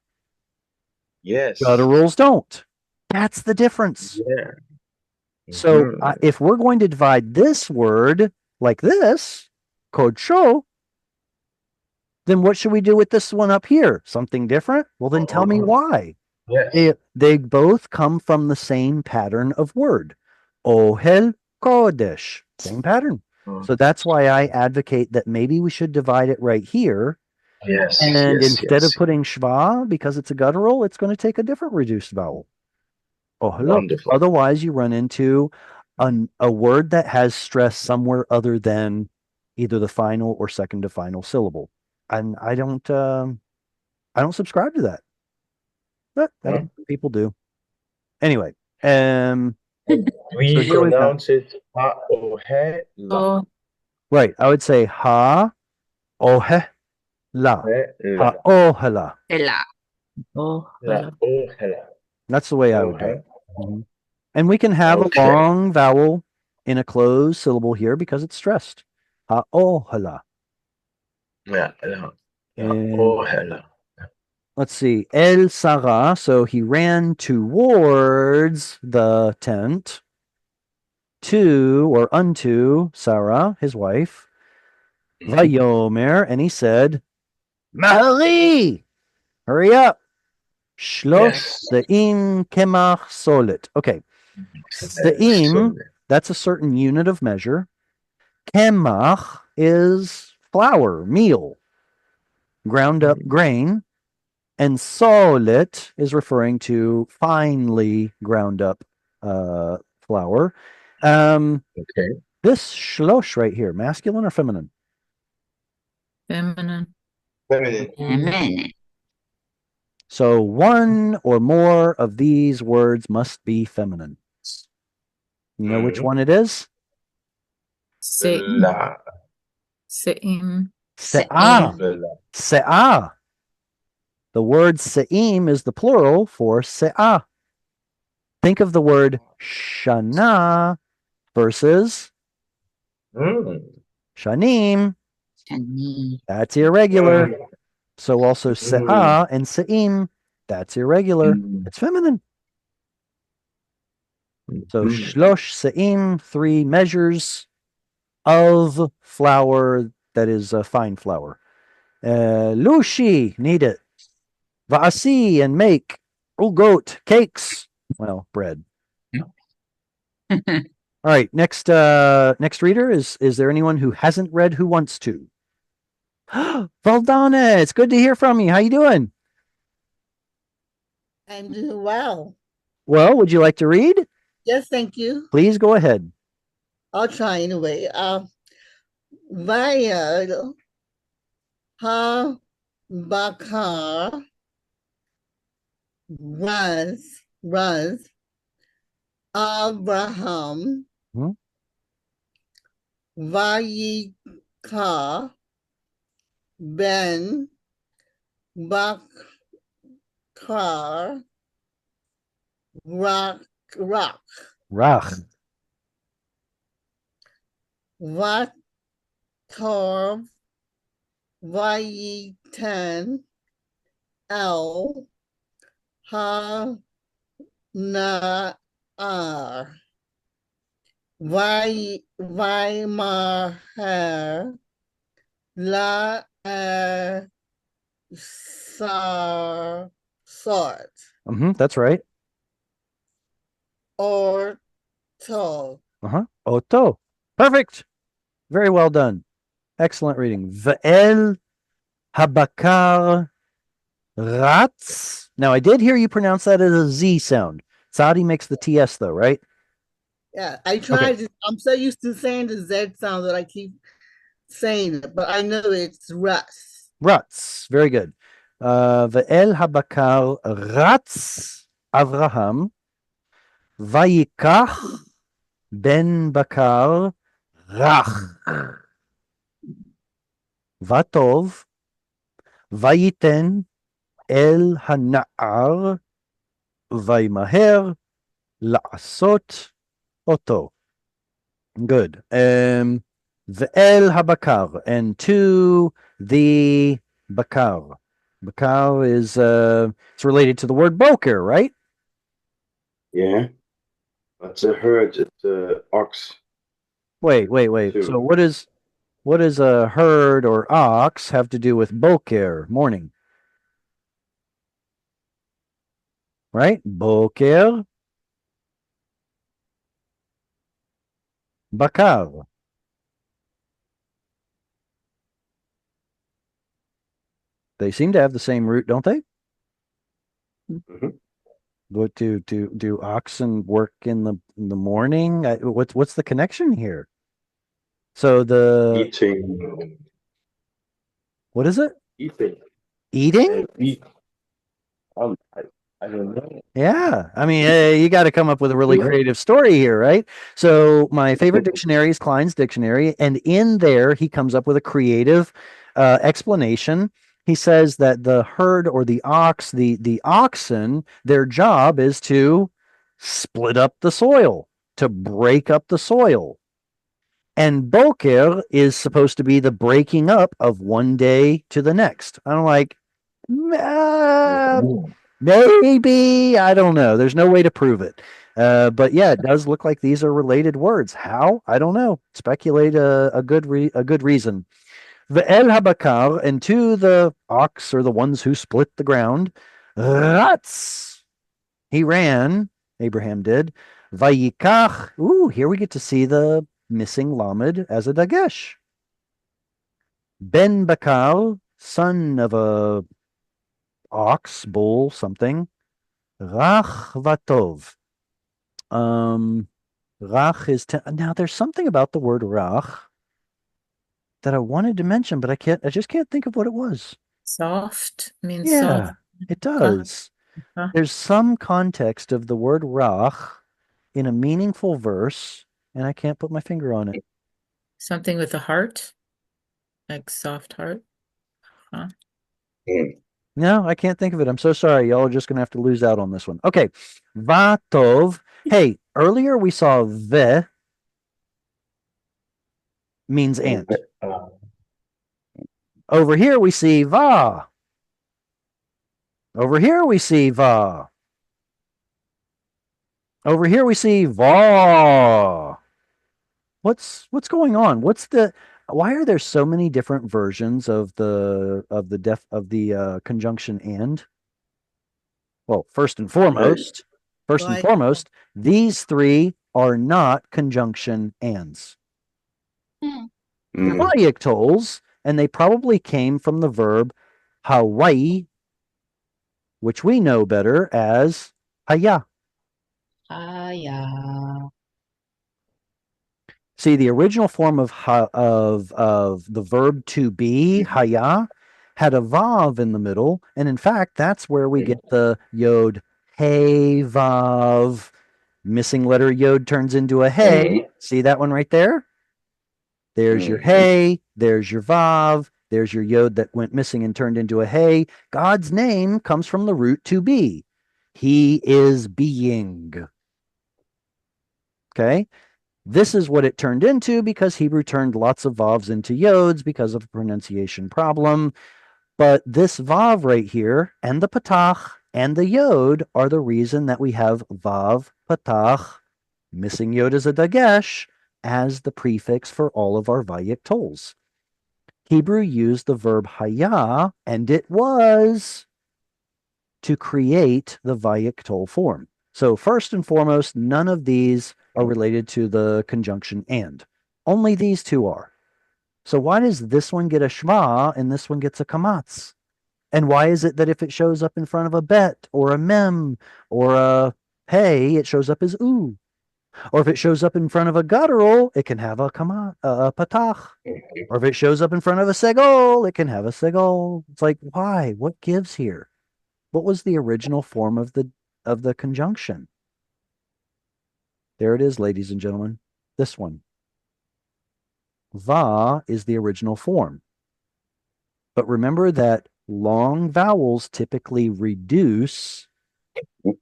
Speaker 4: Yes.
Speaker 1: gutturals don't. That's the difference.
Speaker 4: Yeah.
Speaker 1: So
Speaker 4: Mhm.
Speaker 1: if we're going to divide this word like this, code show, then what should we do with this one up here? Something different? Well, then tell me why.
Speaker 4: Yes.
Speaker 1: They both come from the same pattern of word. Ohel kodesh. Same pattern. So that's why I advocate that maybe we should divide it right here.
Speaker 4: Yes.
Speaker 1: And
Speaker 4: yes,
Speaker 1: instead of
Speaker 4: yes.
Speaker 1: putting shva, because it's a guttural, it's going to take a different reduced vowel. Ohelo.
Speaker 4: Wonderful.
Speaker 1: Otherwise, you run into a word that has stress somewhere other than either the final or second to final syllable. And I don't subscribe to that. But that's what people do. Anyway,
Speaker 4: We
Speaker 1: so here we go.
Speaker 4: pronounce it ha o he la.
Speaker 2: Oh,
Speaker 1: Right. I would say ha, ohe, la.
Speaker 4: He,
Speaker 1: Ha,
Speaker 4: la.
Speaker 1: ohela.
Speaker 9: Ela.
Speaker 2: oh,
Speaker 4: La o he la.
Speaker 1: That's the way I would do
Speaker 4: Okay.
Speaker 1: it. Mhm. And we can have
Speaker 4: Okay.
Speaker 1: a long vowel in a closed syllable here because it's stressed. Ha, ohela.
Speaker 4: Yeah. La.
Speaker 1: And
Speaker 4: O he la.
Speaker 1: let's see. El Sarah. So he ran towards the tent to or unto Sarah, his wife. Vayomer. And he said, Mahari, hurry up. Shlosh se'im kemach solet. Okay. Se'im, that's a certain unit of measure. Kemach is flour, meal, ground up grain. And solet is referring to finely ground up flour.
Speaker 4: Okay.
Speaker 1: This shlosh right here, masculine or feminine?
Speaker 2: feminine.
Speaker 4: Feminine.
Speaker 9: Amen.
Speaker 1: So one or more of these words must be feminine. You know which one it is?
Speaker 2: Se'im.
Speaker 4: La.
Speaker 2: Se'im.
Speaker 1: Se'ah.
Speaker 4: La.
Speaker 1: Se'ah. The word se'im is the plural for se'ah. Think of the word shana versus shanim.
Speaker 9: Shani.
Speaker 1: That's irregular. So also se'ah and se'im, that's irregular. It's feminine. So shlosh se'im, 3 measures of flour that is fine flour. Lushi, need it. Va'asi, and make. Ugot, cakes. Well, bread. All right, next reader is there anyone who hasn't read who wants to? Valdana, it's good to hear from you. How you doing?
Speaker 10: I'm doing well.
Speaker 1: Well, would you like to read?
Speaker 10: Yes, thank you.
Speaker 1: Please go ahead.
Speaker 10: I'll try anyway. Vayyera ha bakar was Abraham Vayyika ben Bakar Rach Vator Vayitan El Ha Naar Vaymaher La Sart
Speaker 1: That's right.
Speaker 10: Orto.
Speaker 1: Oto. Perfect. Very well done. Excellent reading. Ve'el habakar ratz. Now, I did hear you pronounce that as a Z sound. Sadi makes the TS though, right?
Speaker 10: Yeah, I tried to. I'm so used to saying the Z sound that I keep saying it, but I know it's Russ.
Speaker 1: Ratz. Very good. Ve'el habakar ratz Avraham vayikach ben bakar rach vatov vayiten el hana'ar vaymaher la'asot oto. Good. Ve'el habakar, and to the bakar. Bakar is it's related to the word boker, right?
Speaker 4: Yeah. That's a herd. It's a ox.
Speaker 1: Wait.
Speaker 4: Two.
Speaker 1: So what does a herd or ox have to do with boker, morning? Right? Boker. Bakar. They seem to have the same root, don't they? What do oxen work in the morning? What's the connection here? So the
Speaker 4: Eating.
Speaker 1: What is it?
Speaker 4: Eating.
Speaker 1: Eating?
Speaker 4: I don't know.
Speaker 1: Yeah. I mean, you got to come up with a really creative story here, right? So my favorite dictionary is Klein's dictionary, and in there he comes up with a creative explanation. He says that the herd or the ox, the oxen, their job is to split up the soil, to break up the soil. And boker is supposed to be the breaking up of one day to the next. I'm like, maybe, I don't know. There's no way to prove it. But yeah, it does look like these are related words. How? I don't know. Speculate a good reason. Ve'el habakar, and to the ox, or the ones who split the ground, ratz, he ran, Abraham did. Vayikach, ooh, here we get to see the missing lamed as a dagesh. Ben Bakal, son of a ox, bull, something. Rach vatov. Rach is now. There's something about the word rach that I wanted to mention, but I just can't think of what it was.
Speaker 2: Soft means
Speaker 1: Yeah,
Speaker 2: soft.
Speaker 1: it does. There's some context of the word rach in a meaningful verse, and I can't put my finger on it.
Speaker 2: Something with a heart, like soft heart. Huh?
Speaker 1: No, I can't think of it. I'm so sorry. Y'all are just going to have to lose out on this one. Okay. Vatov. Hey, earlier we saw ve means and. Over here we see va. Over here we see va. Over here we see va. What's going on? Why are there so many different versions of the conjunction and? well, first and foremost, these three are not conjunction ands. They're Vayic tolls, and they probably came from the verb Hawaii, which we know better as haya. See, the original form of the verb to be, haya, had a vav in the middle, and in fact, that's where we get the yod, hey, vav. Missing letter yod turns into a hey. See that one right there? There's your hey, there's your vav, there's your yod that went missing and turned into a hey. God's name comes from the root to be. He is being. Okay? This is what it turned into because Hebrew turned lots of vavs into yods because of a pronunciation problem. But this vav right here and the patach and the yod are the reason that we have vav, patach, missing yod as a dagesh, as the prefix for all of our Vayic tolls. Hebrew used the verb haya, and it was, to create the Vayic toll form. So first and foremost, none of these are related to the conjunction and. Only these two are. So why does this one get a shva and this one gets a kamatz? And why is it that if it shows up in front of a bet or a mem or a hey, it shows up as oo? Or if it shows up in front of a guttural, it can have a patach. Or if it shows up in front of a segol, it can have a segol. It's like, why? What gives here? What was the original form of the conjunction? There it is, ladies and gentlemen. This one. Va is the original form. But remember that long vowels typically reduce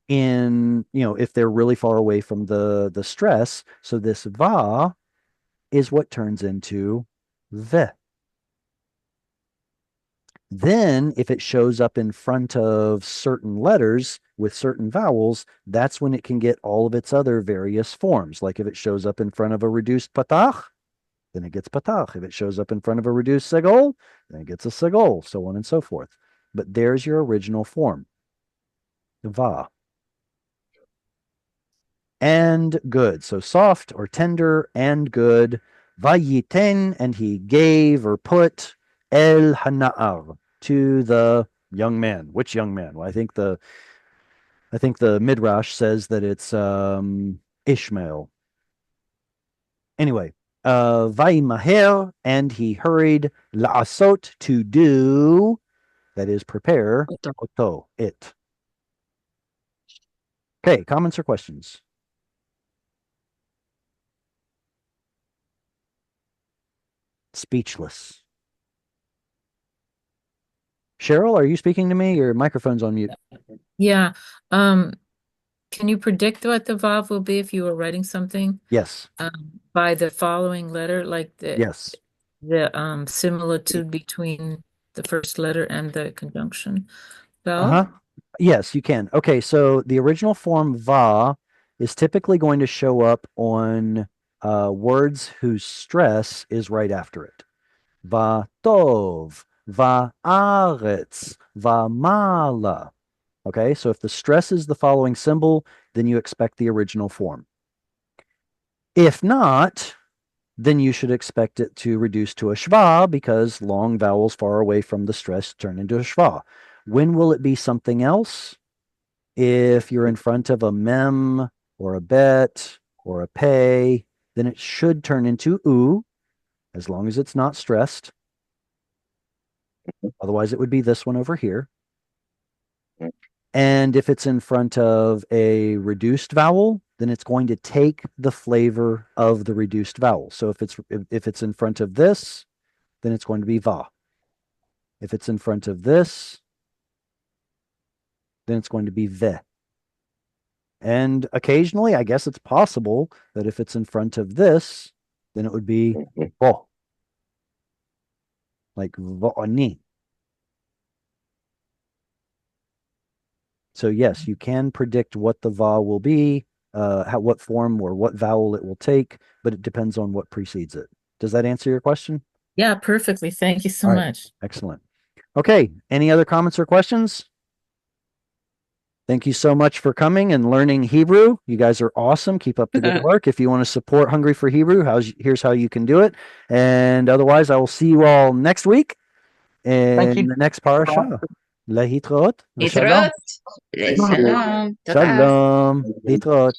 Speaker 1: in, if they're really far away from the stress. So this va is what turns into ve. Then if it shows up in front of certain letters with certain vowels, that's when it can get all of its other various forms. Like if it shows up in front of a reduced patach, then it gets patach. If it shows up in front of a reduced segol, then it gets a segol, so on and so forth. But there's your original form, va. And good. So soft or tender and good. Vayiten, and he gave or put el hana'ar, to the young man. Which young man? Well, I think the Midrash says that it's Ishmael. Anyway, Vayimaher, and he hurried, la'asot, to do, that is prepare, oto, it. Okay, comments or questions? Speechless. Cheryl, are you speaking to me? Your microphone's on mute.
Speaker 2: Yeah. Can you predict what the vav will be if you were writing something?
Speaker 1: Yes.
Speaker 2: By the following letter, like the similitude between the first letter and the conjunction vowel?
Speaker 1: Yes, you can. Okay, so the original form va is typically going to show up on words whose stress is right after it. Va tov, va aretz, va mala. Okay, so if the stress is the following symbol, then you expect the original form. If not, then you should expect it to reduce to a shva because long vowels far away from the stress turn into a shva. When will it be something else? If you're in front of a mem or a bet or a pay, then it should turn into oo, as long as it's not stressed. Otherwise, it would be this one over here. And if it's in front of a reduced vowel, then it's going to take the flavor of the reduced vowel. So if it's in front of this, then it's going to be va. If it's in front of this, then it's going to be ve. And occasionally, I guess it's possible that if it's in front of this, then it would be vo. Like vo'ani. So yes, you can predict what the va will be, what form or what vowel it will take, but it depends on what precedes it. Does that answer your question?
Speaker 2: Yeah, perfectly. Thank you so
Speaker 1: All right.
Speaker 2: much.
Speaker 1: Excellent. Okay. Any other comments or questions? Thank you so much for coming and learning Hebrew. You guys are awesome. Keep up the good work. If you want to support Hungry for Hebrew, here's how you can do it. And otherwise, I will see you all next week in the next parasha. Lehitrot. Shalom.
Speaker 9: להתראות. שלום. תודה.
Speaker 1: Shalom. Litrot.